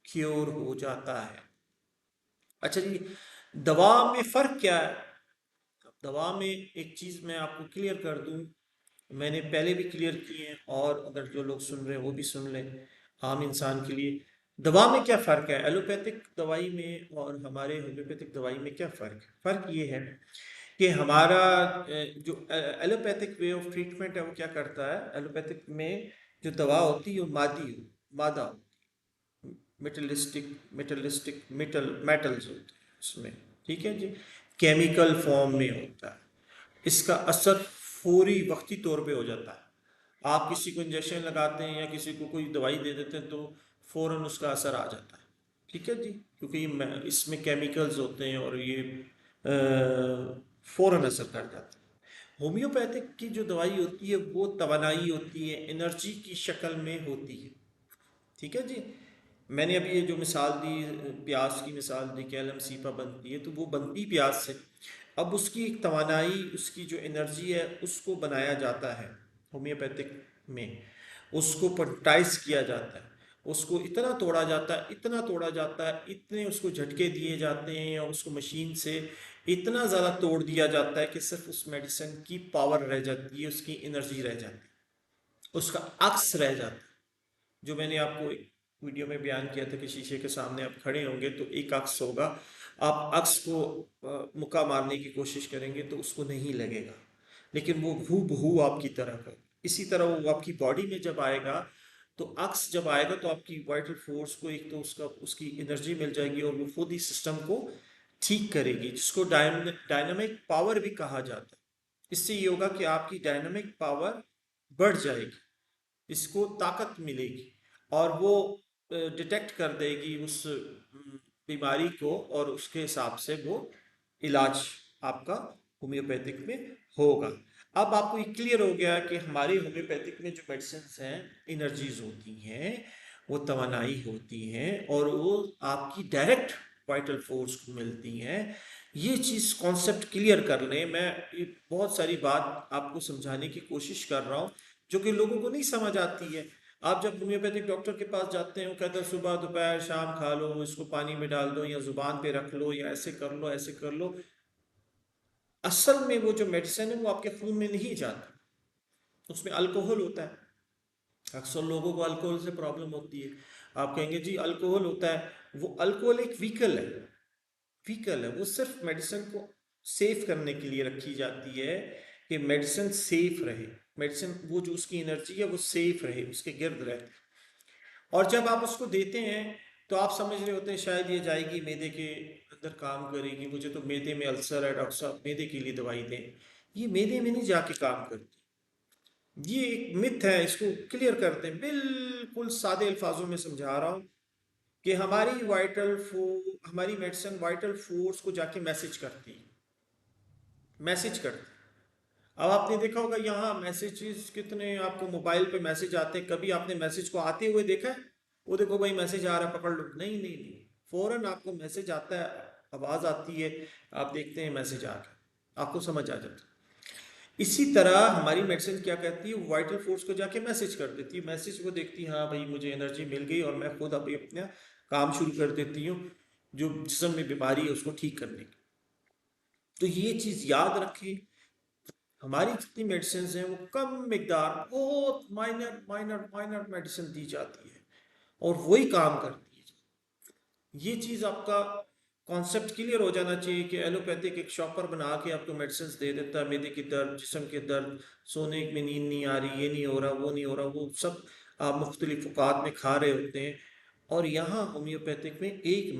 A: क्योर हो जाता है। अच्छा जी, दवा में फ़र्क क्या है? दवा में एक चीज़ मैं आपको क्लियर कर दूं, मैंने पहले भी क्लियर किए हैं और अगर जो लोग सुन रहे हैं वो भी सुन लें, आम इंसान के लिए। दवा में क्या फ़र्क है, एलोपैथिक दवाई में और हमारे होम्योपैथिक दवाई में क्या फ़र्क है? फ़र्क ये है कि हमारा जो एलोपैथिक वे ऑफ ट्रीटमेंट है वो क्या करता है, एलोपैथिक में जो दवा होती है वो मादा मेटलिस्टिक मेटलिस्टिक मेटल्स होते हैं उसमें। ठीक है जी, केमिकल फॉर्म में होता है, इसका असर फौरी वक्ती तौर पे हो जाता है। आप किसी को इंजेक्शन लगाते हैं या किसी को कोई दवाई दे देते हैं तो फौरन उसका असर आ जाता है। ठीक है जी, क्योंकि इसमें केमिकल्स होते हैं और ये फौरन असर कर जाता है। होम्योपैथिक की जो दवाई होती है वो तवानाई होती है, एनर्जी की शक्ल में होती है। ठीक है जी, मैंने अभी ये जो मिसाल दी, प्याज की मिसाल दी, कैलम सीपा बनती है तो वो बनती प्याज से। अब उसकी एक तवानाई, उसकी जो एनर्जी है उसको बनाया जाता है होम्योपैथिक में, उसको प्रोटाइज किया जाता है, उसको इतना तोड़ा जाता है, इतना तोड़ा जाता है, इतने उसको झटके दिए जाते हैं या उसको मशीन से इतना ज़्यादा तोड़ दिया जाता है कि सिर्फ उस मेडिसिन की पावर रह जाती है, उसकी एनर्जी रह जाती है, उसका अक्स रह जाता है। जो मैंने आपको एक वीडियो में बयान किया था कि शीशे के सामने आप खड़े होंगे तो एक अक्स होगा, आप अक्स को मुक्का मारने की कोशिश करेंगे तो उसको नहीं लगेगा, लेकिन वो हूबहू आपकी तरह का। इसी तरह वो आपकी बॉडी में जब आएगा, तो अक्स जब आएगा तो आपकी वाइटल फोर्स को एक तो उसका उसकी एनर्जी मिल जाएगी और वो खुद ही सिस्टम को ठीक करेगी, जिसको डायनामिक पावर भी कहा जाता है। इससे ये होगा कि आपकी डायनामिक पावर बढ़ जाएगी, इसको ताकत मिलेगी और वो डिटेक्ट कर देगी उस बीमारी को और उसके हिसाब से वो इलाज आपका होम्योपैथिक में होगा। अब आपको ये क्लियर हो गया कि हमारी होम्योपैथिक में जो मेडिसिन हैं, एनर्जीज होती हैं, वो तवानाई होती हैं, और वो आपकी डायरेक्ट वाइटल फोर्स को मिलती हैं। ये चीज़ कॉन्सेप्ट क्लियर कर लें। मैं ये बहुत सारी बात आपको समझाने की कोशिश कर रहा हूँ जो कि लोगों को नहीं समझ आती है। आप जब होम्योपैथिक डॉक्टर के पास जाते हैं, वो कहते हैं सुबह दोपहर शाम खा लो, इसको पानी में डाल दो, या जुबान पे रख लो, या ऐसे कर लो, ऐसे कर लो। असल में वो जो मेडिसिन है वो आपके खून में नहीं जाती, उसमें अल्कोहल होता है। अक्सर लोगों को अल्कोहल से प्रॉब्लम होती है। आप कहेंगे जी अल्कोहल होता है, वो अल्कोहल एक व्हीकल है। व्हीकल है, वो सिर्फ मेडिसिन को सेफ करने के लिए रखी जाती है कि मेडिसिन सेफ रहे। मेडिसिन वो जो उसकी एनर्जी है वो सेफ रहे, उसके गिर्द रहे। और जब आप उसको देते हैं तो आप समझ रहे होते हैं शायद ये जाएगी मैदे के अंदर काम करेगी, मुझे तो मैदे में अल्सर है, डॉक्टर साहब मैदे के लिए दवाई दें। ये मैदे में नहीं जाके काम करती। ये एक मिथ है, इसको क्लियर करते हैं, बिल्कुल सादे अल्फाजों में समझा रहा हूँ कि हमारी मेडिसिन वाइटल फोर्स को जाके मैसेज करती है, मैसेज करती है। अब आपने देखा होगा यहाँ मैसेजेस कितने आपको मोबाइल पे मैसेज आते हैं, कभी आपने मैसेज को आते हुए देखा है? वो देखो भाई मैसेज आ रहा है, पकड़ लो, नहीं नहीं नहीं, फौरन आपको मैसेज आता है, आवाज आती है, आप देखते हैं मैसेज आ गया, आपको समझ आ जाता है। इसी तरह हमारी मेडिसिन क्या कहती है, वाइटल फोर्स को जाके मैसेज कर देती है। मैसेज वो देखती है, हाँ भाई मुझे एनर्जी मिल गई, और मैं खुद अभी अपना काम शुरू कर देती हूँ जो जिस्म में बीमारी है उसको ठीक करने की। तो ये चीज़ याद रखें, हमारी जितनी मेडिसिन हैं वो कम मिकदार, बहुत माइनर माइनर माइनर मेडिसिन दी जाती है, और वही काम करती है। ये चीज़ आपका कॉन्सेप्ट क्लियर हो जाना चाहिए कि एलोपैथिक एक शॉपर बना के आपको मेडिसिन दे देता है, मैदे की दर्द, जिस्म के दर्द, सोने में नींद नहीं आ रही, ये नहीं हो रहा, वो नहीं हो रहा, वो सब आप मुख्तलिफ औकात में खा रहे होते हैं। और यहाँ होम्योपैथिक में एक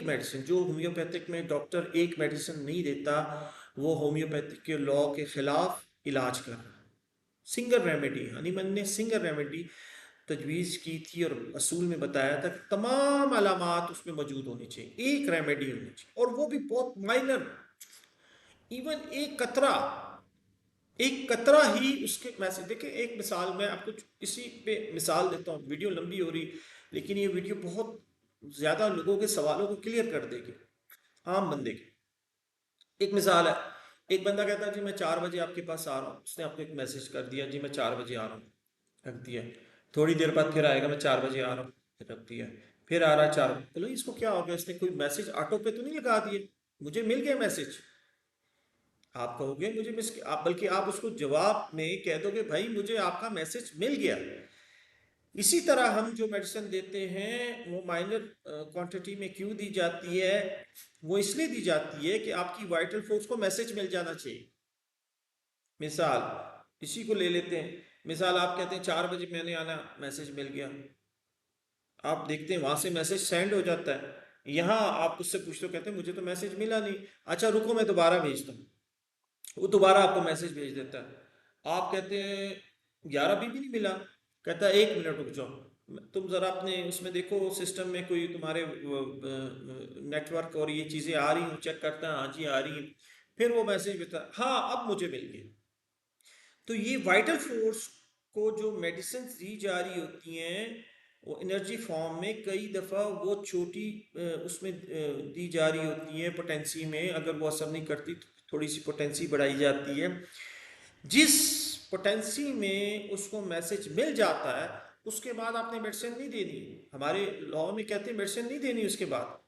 A: मेडिसिन जो होम्योपैथिक में डॉक्टर एक मेडिसिन नहीं देता, वो होम्योपैथिक के लॉ के खिलाफ इलाज कर रहा है। सिंगल रेमेडी, हनीमन ने सिंगल रेमेडी तजवीज़ की थी और असूल में बताया था कि तमाम अलामात उसमें मौजूद होनी चाहिए, एक रेमेडी होनी चाहिए, और वो भी बहुत माइनर। इवन एक कतरा ही उसके मैसेज। देखिए एक मिसाल मैं आपको इसी पे मिसाल देता हूँ, वीडियो लंबी हो रही, लेकिन ये वीडियो बहुत ज़्यादा लोगों के सवालों को क्लियर कर देगी, आम बंदे के। एक मिसाल है, एक बंदा कहता है जी मैं 4 बजे आपके पास आ रहा हूँ, उसने आपको एक मैसेज कर दिया जी मैं 4 बजे आ रहा हूँ, रख दिया। थोड़ी देर बाद फिर आएगा मैं 4 बजे आ रहा हूँ, फिर रख दिया। फिर आ रहा है 4 बजे, बोलो इसको क्या हो गया, इसने कोई मैसेज ऑटो पे तो नहीं लगा दिए, मुझे मिल गया मैसेज। आप कहोगे मुझे मिस, आप बल्कि आप उसको जवाब में कह दोगे भाई मुझे आपका मैसेज मिल गया। इसी तरह हम जो मेडिसिन देते हैं वो माइनर क्वांटिटी में क्यों दी जाती है, वो इसलिए दी जाती है कि आपकी वाइटल फोर्स को मैसेज मिल जाना चाहिए। मिसाल इसी को ले लेते हैं, मिसाल आप कहते हैं 4 बजे मैंने आना, मैसेज मिल गया, आप देखते हैं वहां से मैसेज सेंड हो जाता है। यहाँ आप उससे पूछते हो, कहते हैं मुझे तो मैसेज मिला नहीं, अच्छा रुको मैं दोबारा भेजता हूँ, वो दोबारा आपको मैसेज भेज देता है। आप कहते हैं 11 भी नहीं मिला, कहता है 1 मिनट रुक जाओ, तुम ज़रा अपने उसमें देखो सिस्टम में कोई तुम्हारे नेटवर्क और ये चीज़ें आ रही हूँ, चेक करता है, हाँ जी आ रही हैं। फिर वो मैसेज भेजता है, हाँ अब मुझे मिल गया। तो ये वाइटल फोर्स को जो मेडिसिन दी जा रही होती हैं वो एनर्जी फॉर्म में, कई दफ़ा वो छोटी उसमें दी जा रही होती है पोटेंसी में, अगर वो असर नहीं करती तो थोड़ी सी पोटेंसी बढ़ाई जाती है। जिस पोटेंसी में उसको मैसेज मिल जाता है उसके बाद आपने मेडिसिन नहीं देनी। हमारे लॉ में कहते हैं मेडिसिन नहीं देनी उसके बाद,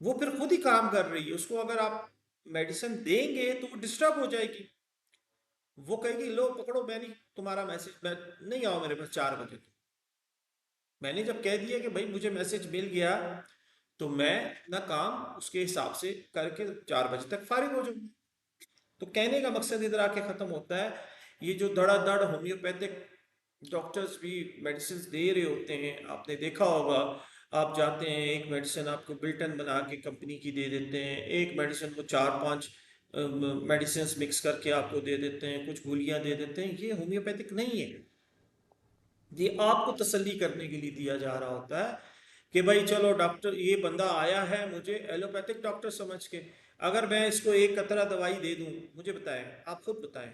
A: वो फिर खुद ही काम कर रही है। उसको अगर आप मेडिसिन देंगे तो वो डिस्टर्ब हो जाएगी, वो कहेगी लो पकड़ो, मैं नहीं, तुम्हारा मैसेज मैं नहीं आओ मेरे पास 4 बजे। तो मैंने जब कह दिया कि भाई मुझे मैसेज मिल गया तो मैं अपना काम उसके हिसाब से करके 4 बजे तक फारिग हो जाऊँ। तो कहने का मकसद इधर आके ख़त्म होता है, ये जो धड़ाधड़ होम्योपैथिक डॉक्टर्स भी मेडिसिन दे रहे होते हैं, आपने देखा होगा, आप जाते हैं एक मेडिसिन आपको बिल्टन बना के कंपनी की दे देते हैं, एक मेडिसिन को 4-5 मेडिसिन मिक्स करके आपको दे देते हैं, कुछ गोलियां दे देते हैं। ये होम्योपैथिक नहीं है, ये आपको तसल्ली करने के लिए दिया जा रहा होता है कि भाई चलो डॉक्टर, ये बंदा आया है मुझे एलोपैथिक डॉक्टर समझ के, अगर मैं इसको एक कतरा दवाई दे दूं, मुझे बताएं, आप खुद बताएं,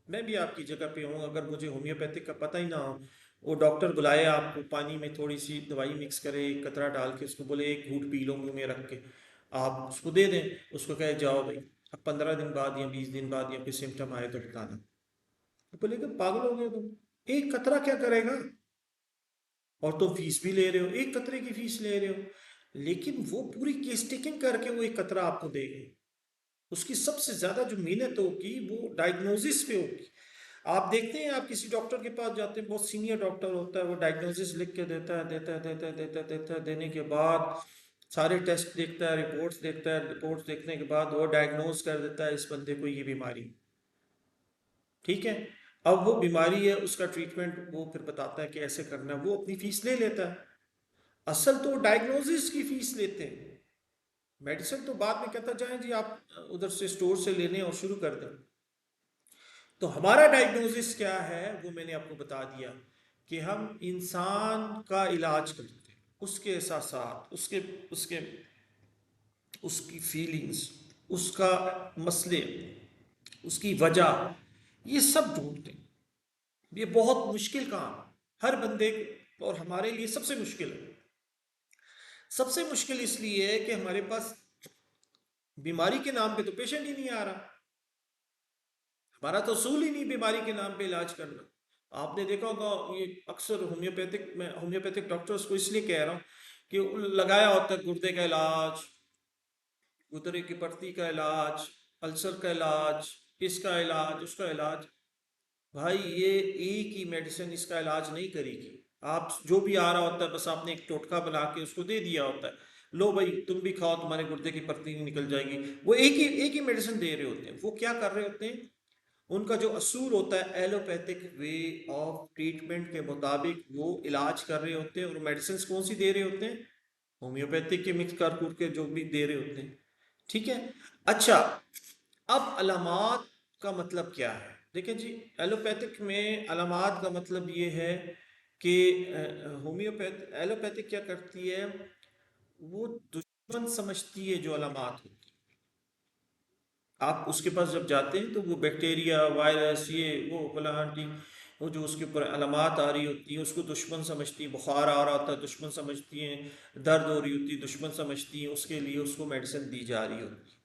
A: मैं भी आपकी जगह पे हूँ, अगर मुझे होम्योपैथिक का पता ही ना हो, वो डॉक्टर बुलाए आपको, पानी में थोड़ी सी दवाई मिक्स करे, एक कतरा डाल के उसको बोले एक घूंट पी लो मुंह में रख के, आप उसको दे दें, उसको कहे जाओ भाई, अब 15 दिन बाद या 20 दिन बाद या कोई सिम्टम आए तो बताना, तो बोलेगा पागल हो गए तुम, एक कतरा क्या करेगा, और तुम फीस भी ले रहे हो, एक कतरे की फीस ले रहे हो, लेकिन वो पूरी केस टेकिंग करके वो एक कतरा आपको देगी, उसकी सबसे ज्यादा जो मेहनत होगी वो डायग्नोसिस पे होगी। आप देखते हैं, आप किसी डॉक्टर के पास जाते हैं, बहुत सीनियर डॉक्टर होता है, वो डायग्नोसिस लिख के देता है, देने के बाद सारे टेस्ट देखता है, रिपोर्ट्स देखता है, रिपोर्ट्स देखने के बाद वो डायग्नोज कर देता है इस बंदे को ये बीमारी, ठीक है। अब वो बीमारी है, उसका ट्रीटमेंट वो फिर बताता है कि ऐसे करना है, वो अपनी फीस ले लेता है, असल तो डायग्नोसिस की फीस लेते हैं, मेडिसिन तो बाद में कहता जाए जी आप उधर से स्टोर से लेने और शुरू कर दें। तो हमारा डायग्नोसिस क्या है वो मैंने आपको बता दिया, कि हम इंसान का इलाज करते हैं, उसके एहसासात, उसके उसके उसकी फीलिंग्स, उसका मसले, उसकी वजह, ये सब ढूंढते हैं। ये बहुत मुश्किल काम है, हर बंदे और हमारे लिए सबसे मुश्किल है। सबसे मुश्किल इसलिए है कि हमारे पास बीमारी के नाम पे तो पेशेंट ही नहीं आ रहा, हमारा तो असूल ही नहीं बीमारी के नाम पे इलाज करना। आपने देखा होगा, ये अक्सर होम्योपैथिक में, होम्योपैथिक डॉक्टर्स को इसलिए कह रहा हूँ कि लगाया होता है गुर्दे का इलाज, गुर्दे की पट्टी का इलाज, अल्सर का इलाज, इसका इलाज, उसका इलाज। भाई ये एक ही मेडिसिन इसका इलाज नहीं करेगी। आप जो भी आ रहा होता है बस आपने एक टोटका बना के उसको दे दिया होता है, लो भाई तुम भी खाओ तुम्हारे गुर्दे की पत्ती निकल जाएगी, वो एक ही मेडिसिन दे रहे होते हैं। वो क्या कर रहे होते हैं, उनका जो असूल होता है एलोपैथिक वे ऑफ ट्रीटमेंट के मुताबिक वो इलाज कर रहे होते हैं, और मेडिसिन कौन सी दे रहे होते हैं, होम्योपैथिक के मिक्स कर कुर के जो भी दे रहे होते हैं, ठीक है। अच्छा, अब अलामात का मतलब क्या है, देखिए जी, एलोपैथिक में अलामात का मतलब ये है कि एलोपैथिक क्या करती है, वो दुश्मन समझती है जो अलामात होती है। आप उसके पास जब जाते हैं तो वो बैक्टीरिया, वायरस, ये वो फलां टी, वो जो उसके ऊपर अलामात आ रही होती है उसको दुश्मन समझती है, बुखार आ रहा होता है दुश्मन समझती हैं, दर्द हो रही होती है दुश्मन समझती हैं, उसके लिए उसको मेडिसिन दी जा रही होती है,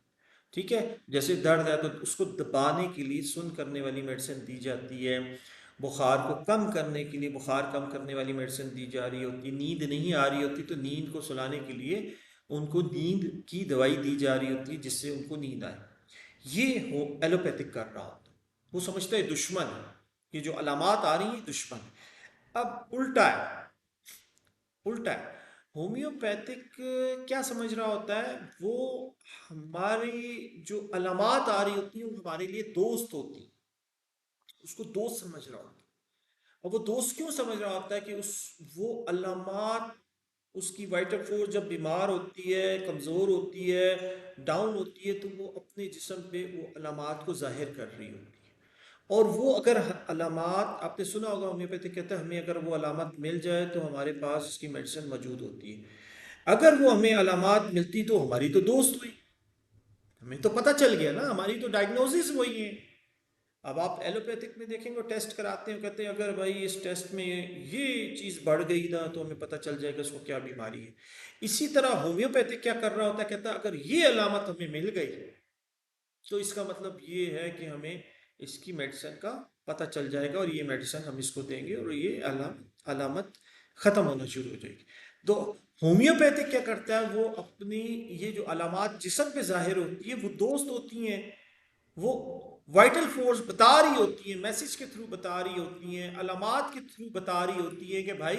A: ठीक है। जैसे दर्द है तो उसको दबाने के लिए सुन करने वाली मेडिसिन दी जाती है, बुखार को कम करने के लिए बुखार कम करने वाली मेडिसिन दी जा रही होती है, नींद नहीं आ रही होती तो नींद को सुलाने के लिए उनको नींद की दवाई दी जा रही होती है जिससे उनको नींद आए। ये हो एलोपैथिक कर रहा होता है, वो समझता है दुश्मन है, ये जो अलामात आ रही है दुश्मन है। अब उल्टा है, उल्टा है, होम्योपैथिक क्या समझ रहा होता है, वो हमारी जो अलामात आ रही होती है वो हमारे लिए दोस्त होती है, उसको दोस्त समझ रहा होता है। और वो दोस्त क्यों समझ रहा होता है कि उस वो अलामात, उसकी वाइटल फोर्स जब बीमार होती है, कमज़ोर होती है, डाउन होती है, तो वो अपने जिस्म पे वो अलामात को जाहिर कर रही होती है। और वो अगर अलामात, आपने सुना होगा होम्योपैथिक कहता है हमें अगर वो अलामत मिल जाए तो हमारे पास उसकी मेडिसिन मौजूद होती है, अगर वो हमें अलामत मिलती तो हमारी तो दोस्त हुई, हमें तो पता चल गया ना, हमारी तो डायग्नोसिस वही है। अब आप एलोपैथिक में देखेंगे टेस्ट कराते हैं, कहते हैं अगर भाई इस टेस्ट में ये चीज़ बढ़ गई ना तो हमें पता चल जाएगा उसको क्या बीमारी है। इसी तरह होम्योपैथिक क्या कर रहा होता है, कहता है अगर ये अलामत हमें मिल गई तो इसका मतलब ये है कि हमें इसकी मेडिसिन का पता चल जाएगा और ये मेडिसिन हम इसको देंगे और ये अलामत ख़त्म होना शुरू हो जाएगी। तो होम्योपैथिक क्या करता है, वो अपनी ये जो अलामत जिस्म पे जाहिर होती है वो दोस्त होती हैं, वो वाइटल फोर्स बता रही होती है, मैसेज के थ्रू बता रही होती हैं, अलामत के थ्रू बता रही होती है कि भाई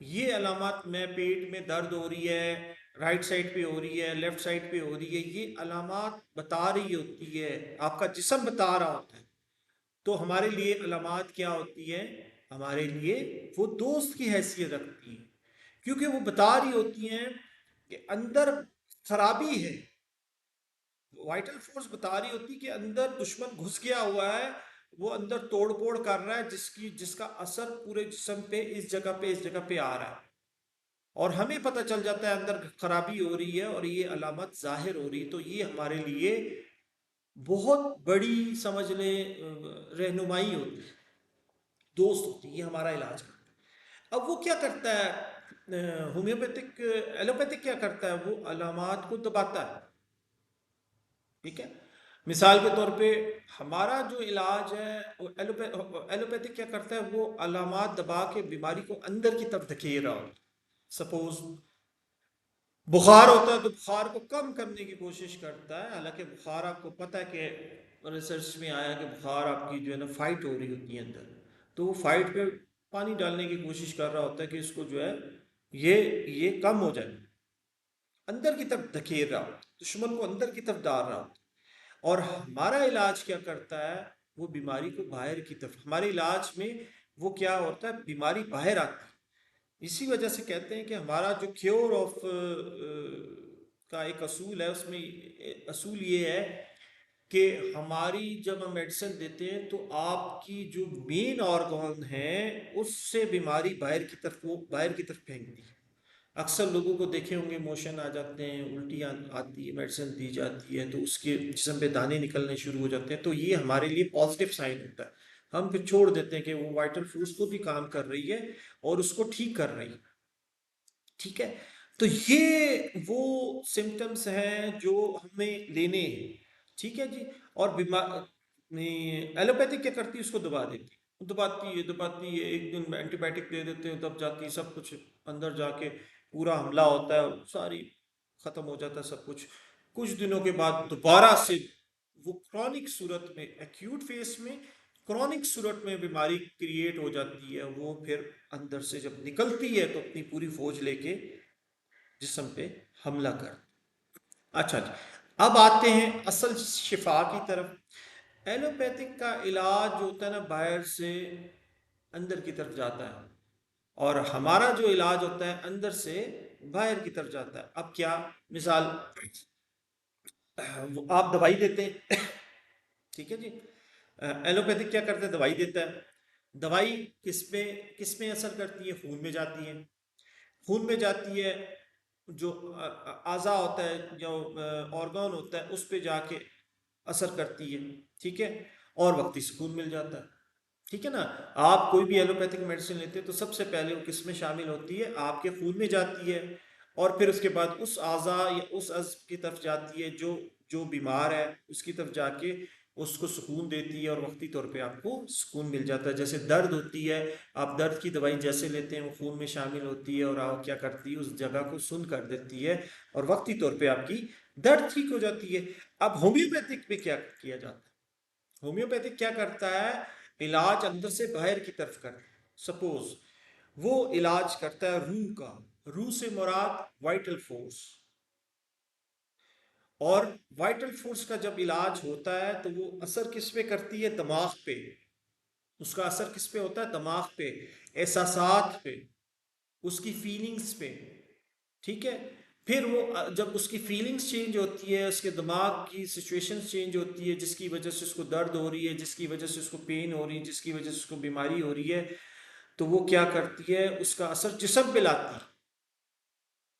A: ये अलामत में पेट में दर्द हो रही है, राइट साइड पे हो रही है, लेफ्ट साइड पे हो रही है, ये अलामत बता रही होती है, आपका जिस्म बता रहा होता है। तो हमारे लिए अलामत क्या होती है, हमारे लिए वो दोस्त की हैसियत रखती है, क्योंकि वो बता रही होती हैं कि अंदर खराबी है, वाइटल फोर्स बता रही होती कि अंदर दुश्मन घुस गया हुआ है, वो अंदर तोड़ फोड़ कर रहा है जिसका असर पूरे जिस्म पे इस जगह पे आ रहा है। और हमें पता चल जाता है अंदर खराबी हो रही है और ये अलामत जाहिर हो रही है, तो ये हमारे लिए बहुत बड़ी समझ लें रहनुमाई होती है, दोस्त होती है, ये हमारा इलाज करता है। अब वो क्या करता है, होम्योपैथिक एलोपैथिक क्या करता है, वो अलामात को दबाता है। ठीक है, मिसाल के तौर पे हमारा जो इलाज है वो एलोपैथिक क्या करता है, वो अलामात दबा के बीमारी को अंदर की तरफ धकेल रहा होता है। सपोज बुखार होता है तो बुखार को कम करने की कोशिश करता है, हालांकि बुखार आपको पता है कि रिसर्च में आया कि बुखार आपकी जो है ना फाइट हो रही होती है अंदर, तो वो फाइट पे पानी डालने की कोशिश कर रहा होता है कि इसको जो है ये ये कम हो जाए, अंदर की तरफ धकेल रहा हो, दुश्मन को अंदर की तरफ डाल रहा हो। और हमारा इलाज क्या करता है, वो बीमारी को बाहर की तरफ, हमारे इलाज में वो क्या होता है, बीमारी बाहर आती है। इसी वजह से कहते हैं कि हमारा जो क्योर ऑफ का एक असूल है, उसमें असूल ये है कि हमारी जब हम मेडिसिन देते हैं तो आपकी जो मेन ऑर्गन है उससे बीमारी बाहर की तरफ, वो बाहर की तरफ फेंकती है। अक्सर लोगों को देखे होंगे मोशन आ जाते हैं, उल्टी आती है, मेडिसिन दी जाती है तो उसके जिस्म पे दाने निकलने शुरू हो जाते हैं, तो ये हमारे लिए पॉजिटिव साइन होता है। हम फिर छोड़ देते हैं कि वो वाइटल फ्रूट्स को भी काम कर रही है और उसको ठीक कर रही है। ठीक है, तो ये वो सिम्टम्स हैं जो हमें लेने हैं। ठीक है जी। और बीमार एलोपैथिक क्या करती है, उसको दबा देती है, दबाती है, एक दिन एंटीबायोटिक दे देते हैं, तब जाती है सब कुछ अंदर जाके पूरा हमला होता है, सारी खत्म हो जाता है सब कुछ। कुछ दिनों के बाद दोबारा से वो क्रॉनिक सूरत में, एक्यूट फेस में क्रॉनिक सूरत में बीमारी क्रिएट हो जाती है, वो फिर अंदर से जब निकलती है तो अपनी पूरी फौज लेके जिस्म पे हमला कर। अच्छा जी, अब आते हैं असल शिफा की तरफ। एलोपैथिक का इलाज जो होता है ना, बाहर से अंदर की तरफ जाता है, और हमारा जो इलाज होता है अंदर से बाहर की तरफ जाता है। अब क्या, मिसाल आप दवाई देते हैं ठीक है जी, एलोपैथिक क्या करता है, दवाई देता है। दवाई किस में असर करती है, खून में जाती है। खून में जाती है, जो आज़ा होता है, जो ऑर्गन होता है उस पे जाके असर करती है। ठीक है, और वक्ती सुकून मिल जाता है। ठीक है ना। आप कोई भी एलोपैथिक मेडिसिन लेते हैं तो सबसे पहले वो किस में शामिल होती है, आपके खून में जाती है, और फिर उसके बाद उस आज़ा या उस अज़्ब की तरफ जाती है जो जो बीमार है उसकी तरफ जाके उसको सुकून देती है, और वक्ती तौर पे आपको सुकून मिल जाता है। जैसे दर्द होती है, आप दर्द की दवाई जैसे लेते हैं वो खून में शामिल होती है और आप क्या करती है, उस जगह को सुन कर देती है, और वक्ती तौर पे आपकी दर्द ठीक हो जाती है। अब होम्योपैथिक में क्या किया जाता है, होम्योपैथिक क्या करता है, इलाज अंदर से बाहर की तरफ करता है। सपोज वो इलाज करता है रूह का, रूह से मुराद वाइटल फोर्स। और वाइटल फोर्स का जब इलाज होता है तो वो असर किस पे करती है, दिमाग पे। उसका असर किस पे होता है, दिमाग पे, एहसासात पे, उसकी फीलिंग्स पे। ठीक है, फिर वो जब उसकी फीलिंग्स चेंज होती है, उसके दिमाग की सिचुएशन चेंज होती है, जिसकी वजह से उसको दर्द हो रही है, जिसकी वजह से उसको पेन हो रही है, जिसकी वजह से उसको बीमारी हो रही है, तो वो क्या करती है, उसका असर जिस्म पे लाती है,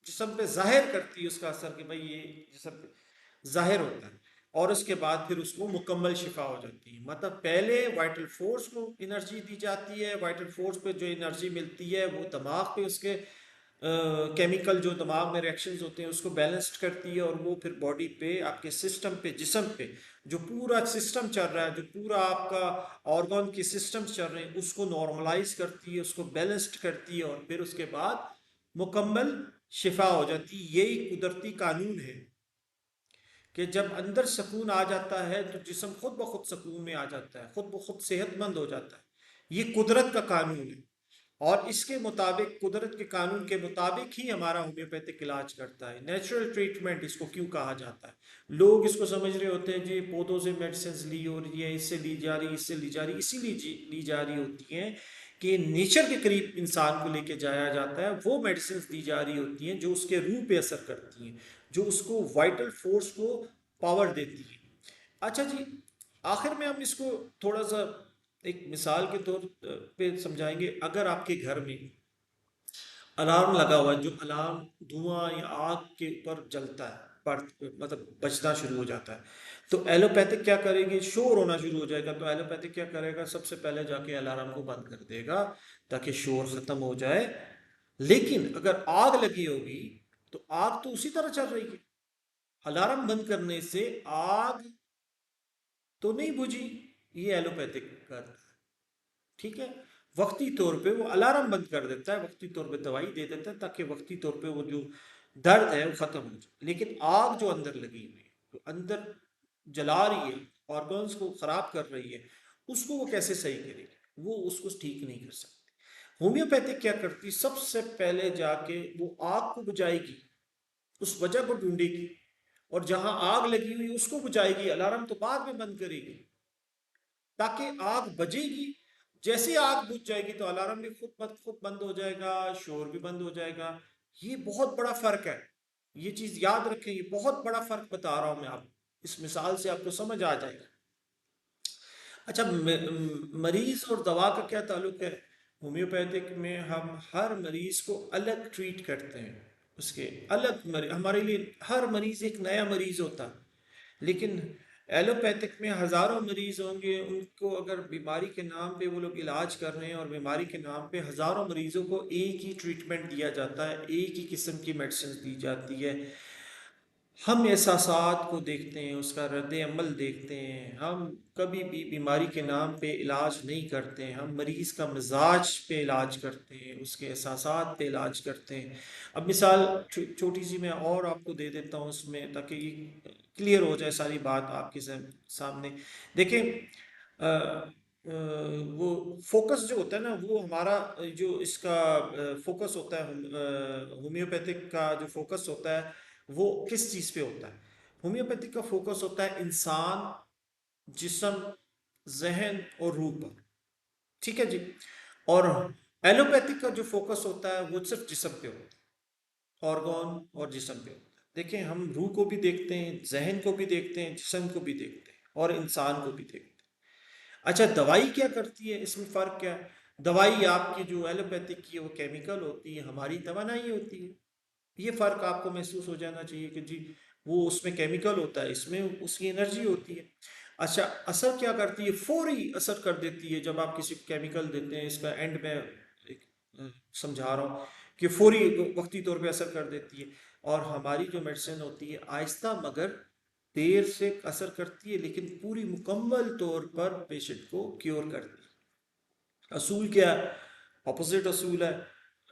A: जिस्म पे जाहिर करती है उसका असर कि भाई ये जिस्म पे जाहिर होता है। और उसके बाद फिर उसको मुकम्मल शिफा हो जाती है। मतलब पहले वाइटल फोर्स को एनर्जी दी जाती है, वाइटल फोर्स पे जो एनर्जी मिलती है वो दिमाग पे उसके केमिकल जो दिमाग में रिएक्शंस होते हैं उसको बैलेंस्ड करती है, और वो फिर बॉडी पे, आपके सिस्टम पे, जिस्म पे जो पूरा सिस्टम चल रहा है, जो पूरा आपका ऑर्गन के सिस्टम्स चल रहे हैं उसको नॉर्मलाइज करती है, उसको बैलेंस्ड करती है, और फिर उसके बाद मुकम्मल शिफा हो जाती है। यही कुदरती कानून है कि जब अंदर सुकून आ जाता है तो जिस्म खुद ब खुद सुकून में आ जाता है, खुद ब खुद सेहतमंद हो जाता है। ये कुदरत का कानून है, और इसके मुताबिक, कुदरत के कानून के मुताबिक ही हमारा होम्योपैथिक इलाज करता है। नेचुरल ट्रीटमेंट इसको क्यों कहा जाता है, लोग इसको समझ रहे होते हैं जी पौधों से मेडिसिन ली हो रही है, इससे ली जा रही, इससे ली जा रही, इसीलिए ली जा रही होती है कि नेचर के करीब इंसान को लेके जाया जाता है। वो मेडिसिन दी जा रही होती हैं जो उसके रूह पे असर करती हैं, जो उसको वाइटल फोर्स को पावर देती है। अच्छा जी, आखिर में हम इसको थोड़ा सा एक मिसाल के तौर पे समझाएंगे। अगर आपके घर में अलार्म लगा हुआ है, जो अलार्म धुआं या आग के ऊपर जलता है, बढ़ मतलब बजना शुरू हो जाता है। तो एलोपैथिक क्या करेगी, शोर होना शुरू हो जाएगा, तो एलोपैथिक क्या करेगा, सबसे पहले जाके अलार्म को बंद कर देगा ताकि शोर खत्म हो जाए। लेकिन अगर आग लगी होगी तो आग तो उसी तरह चल रही है, अलार्म बंद करने से आग तो नहीं बुझी। ये एलोपैथिक का, ठीक है, वक्ती तौर पे वो अलार्म बंद कर देता है, वक्ती तौर पे दवाई दे देता है ताकि वक्ती तौर पे वो जो दर्द है वो खत्म हो जाए। लेकिन आग जो अंदर लगी हुई है, जो अंदर जला रही है, ऑर्गन्स को खराब कर रही है, उसको वो कैसे सही करेगी, वो उसको ठीक नहीं कर सकती। होम्योपैथिक क्या करती, सबसे पहले जाके वो आग को बुझाएगी, उस वजह को ढूंढेगी, और जहां आग लगी हुई उसको बुझाएगी, अलार्म तो बाद में बंद करेगी ताकि आग बजेगी। जैसे आग बुझ जाएगी तो अलार्म भी खुद बंद हो जाएगा, शोर भी बंद हो जाएगा। ये बहुत बड़ा फर्क है, ये चीज याद रखें, ये बहुत बड़ा फर्क बता रहा हूं मैं आपको, इस मिसाल से आपको समझ आ जाएगा। अच्छा, मरीज और दवा का क्या ताल्लुक है। होम्योपैथिक में हम हर मरीज को अलग ट्रीट करते हैं, उसके अलग हमारे लिए हर मरीज एक नया मरीज होता है। लेकिन एलोपैथिक में हजारों मरीज होंगे, उनको अगर बीमारी के नाम पे वो लोग इलाज कर रहे हैं, और बीमारी के नाम पे हजारों मरीजों को एक ही ट्रीटमेंट दिया जाता है, एक ही किस्म की मेडिसिन दी जाती है। हम एहसासात को देखते हैं, उसका रद्द अमल देखते हैं, हम कभी भी बीमारी के नाम पे इलाज नहीं करते हैं, हम मरीज़ का मिजाज पे इलाज करते हैं, उसके एहसासात पे इलाज करते हैं। अब मिसाल छोटी सी मैं और आपको दे देता हूँ उसमें, ताकि ये क्लियर हो जाए सारी बात आपके सामने। देखें, वो फोकस जो होता है ना, वो हमारा जो इसका फोकस होता है, होम्योपैथिक का जो फोकस होता है वो किस चीज पे होता है। होम्योपैथिक का फोकस होता है इंसान, जिस्म, जहन और रूह पर, ठीक है जी। और एलोपैथिक का जो फोकस होता है वो सिर्फ जिस्म पे होता है, ऑर्गन और जिस्म पे होता है। देखें, हम रूह को भी देखते हैं, जहन को भी देखते हैं, जिस्म को भी देखते हैं, और इंसान को भी देखते हैं। अच्छा, दवाई क्या करती है, इसमें फ़र्क क्या है। दवाई आपकी जो एलोपैथिक की है वो केमिकल होती है, हमारी तवानाई होती है। ये फ़र्क आपको महसूस हो जाना चाहिए कि जी, वो उसमें केमिकल होता है, इसमें उसकी एनर्जी होती है। अच्छा, असर क्या करती है, फौरी असर कर देती है जब आप किसी को केमिकल देते हैं। इसका एंड में एक समझा रहा हूँ कि फौरी वक्ती तौर पे असर कर देती है। और हमारी जो मेडिसिन होती है आहिस्ता मगर देर से असर करती है, लेकिन पूरी मुकम्मल तौर पर पेशेंट को क्योर करती है। असूल क्या है, ऑपोजिट असूल है,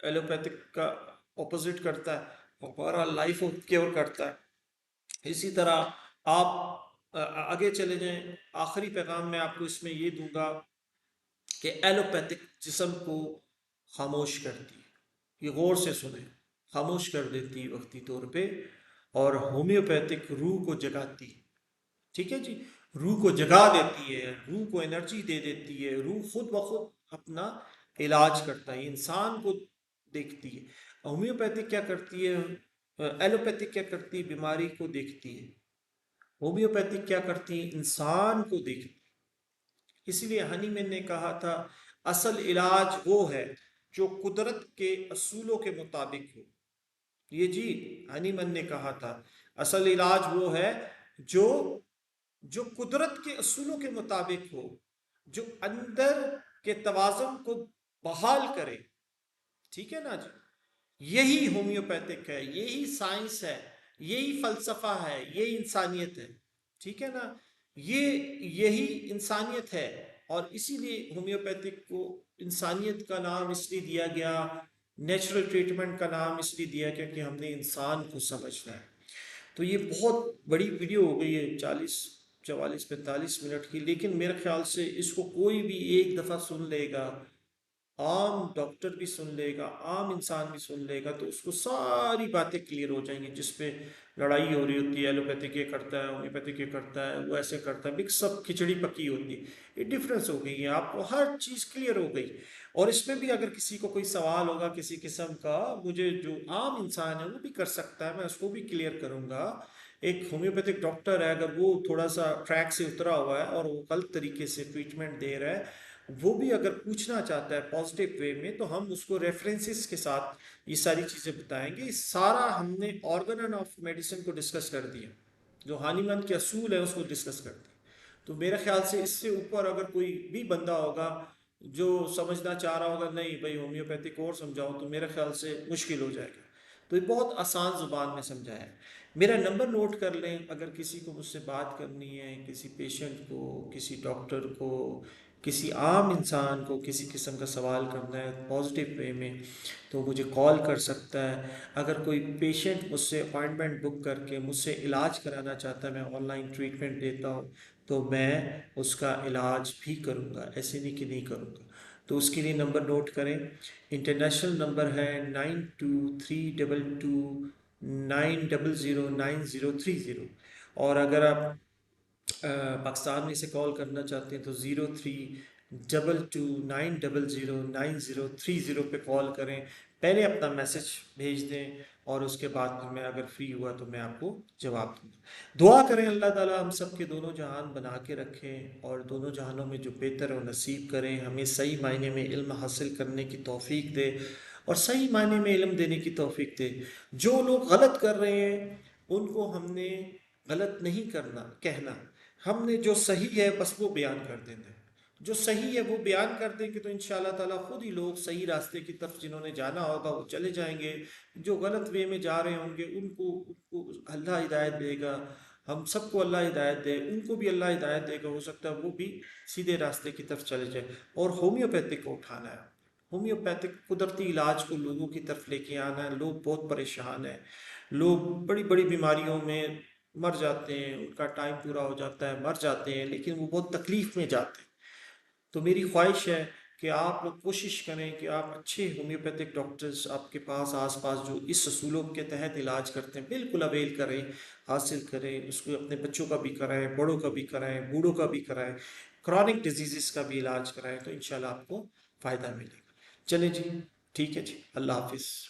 A: एलोपैथिक का ऑपोजिट करता है, हमारा लाइफ क्योर करता है। इसी तरह आप आगे चले जाएं, आखिरी पैगाम मैं आपको इसमें ये दूंगा कि एलोपैथिक जिस्म को खामोश करती है, ये गौर से सुने, खामोश कर देती है वक्ती तौर पे। और होम्योपैथिक रूह को जगाती है, ठीक है जी, रूह को जगा देती है, रूह को एनर्जी दे देती है, रूह खुद ब खुद अपना इलाज करता है, इंसान को देखती है। होम्योपैथिक क्या करती है, एलोपैथिक क्या करती है, बीमारी को देखती है। होम्योपैथिक क्या करती है, इंसान को देखती है। इसीलिए हनीमैन ने कहा था, असल इलाज वो है जो कुदरत के असूलों के मुताबिक हो। ये जी, हनीमैन ने कहा था, असल इलाज वो है जो जो कुदरत के असूलों के मुताबिक हो, जो अंदर के तवाज़ुन को बहाल करे, ठीक है ना जी। यही होम्योपैथिक है, यही साइंस है, यही फलसफा है, यही इंसानियत है, ठीक है ना। ये यही इंसानियत है। और इसीलिए होम्योपैथिक को इंसानियत का नाम इसलिए दिया गया, नेचुरल ट्रीटमेंट का नाम इसलिए दिया गया कि हमने इंसान को समझना है। तो ये बहुत बड़ी वीडियो हो गई है, 40 44 45 मिनट की, लेकिन मेरे ख्याल से इसको कोई भी एक दफ़ा सुन लेगा, आम डॉक्टर भी सुन लेगा, आम इंसान भी सुन लेगा, तो उसको सारी बातें क्लियर हो जाएंगी। जिसपे लड़ाई हो रही होती है, एलोपैथिक ये करता है, होम्योपैथिक ये करता है, वो ऐसे करता है, मिक्सअप खिचड़ी पकी होती है, ये डिफरेंस हो गई है, आपको हर चीज़ क्लियर हो गई। और इसमें भी अगर किसी को कोई सवाल होगा किसी किस्म का, मुझे जो आम इंसान है वो भी कर सकता है, मैं उसको भी क्लियर करूँगा। एक होम्योपैथिक डॉक्टर है, अगर वो थोड़ा सा ट्रैक से उतरा हुआ है और वो गलत तरीके से ट्रीटमेंट दे रहा है, वो भी अगर पूछना चाहता है पॉजिटिव वे में, तो हम उसको रेफरेंसेस के साथ ये सारी चीज़ें बताएंगे। इस सारा हमने ऑर्गन ऑफ मेडिसिन को डिस्कस कर दिया, जो हानीमंद के असूल है उसको डिस्कस कर दिया। तो मेरे ख्याल से इससे ऊपर अगर कोई भी बंदा होगा जो समझना चाह रहा होगा नहीं भाई होम्योपैथिक और समझाओ, तो मेरे ख्याल से मुश्किल हो जाएगा। तो ये बहुत आसान ज़ुबान में समझाया है। मेरा नंबर नोट कर लें, अगर किसी को मुझसे बात करनी है, किसी पेशेंट को, किसी डॉक्टर को, किसी आम इंसान को किसी किस्म का सवाल करना है पॉजिटिव वे में, तो मुझे कॉल कर सकता है। अगर कोई पेशेंट मुझसे अपॉइंटमेंट बुक करके मुझसे इलाज कराना चाहता है, मैं ऑनलाइन ट्रीटमेंट देता हूँ, तो मैं उसका इलाज भी करूँगा, ऐसे नहीं कि नहीं करूँगा। तो उसके लिए नंबर नोट करें। इंटरनेशनल नंबर है 9232990090। और अगर आप पाकिस्तान में से कॉल करना चाहते हैं तो 032229009030 पे कॉल करें। पहले अपना मैसेज भेज दें और उसके बाद फिर मैं अगर फ्री हुआ तो मैं आपको जवाब दूँगा। दुआ करें अल्लाह ताला हम सब के दोनों जहान बना के रखें और दोनों जहानों में जो बेहतर हो नसीब करें, हमें सही मायने में इल्म हासिल करने की तौफीक दे और सही मायने में इल्म देने की तौफीक दे। जो लोग गलत कर रहे हैं उनको हमने गलत नहीं करना कहना, हमने जो सही है बस वो बयान कर देना है। जो सही है वो बयान कर देंगे तो इंशाल्लाह ताला खुद ही लोग सही रास्ते की तरफ जिन्होंने जाना होगा वो चले जाएंगे। जो गलत वे में जा रहे होंगे उनको उनको अल्लाह हिदायत देगा। हम सबको अल्लाह हिदायत दे, उनको भी अल्लाह हिदायत देगा, हो सकता है वो भी सीधे रास्ते की तरफ चले जाए। और होम्योपैथिक को उठाना है, होम्योपैथिक कुदरती इलाज को लोगों की तरफ लेके आना है। लोग बहुत परेशान हैं, लोग बड़ी बड़ी बीमारियों में मर जाते हैं, उनका टाइम पूरा हो जाता है, मर जाते हैं, लेकिन वो बहुत तकलीफ में जाते हैं। तो मेरी ख्वाहिश है कि आप लोग कोशिश करें कि आप अच्छे होम्योपैथिक डॉक्टर्स आपके पास आसपास जो इस असूलों के तहत इलाज करते हैं बिल्कुल अवेल करें, हासिल करें। उसको अपने बच्चों का भी कराएं, बड़ों का भी कराएं, बूढ़ों का भी कराएं, क्रॉनिक डिजीज़ का भी इलाज कराएं, तो इंशाल्लाह आपको फ़ायदा मिलेगा। चलें जी, ठीक है जी, अल्लाह हाफिज़।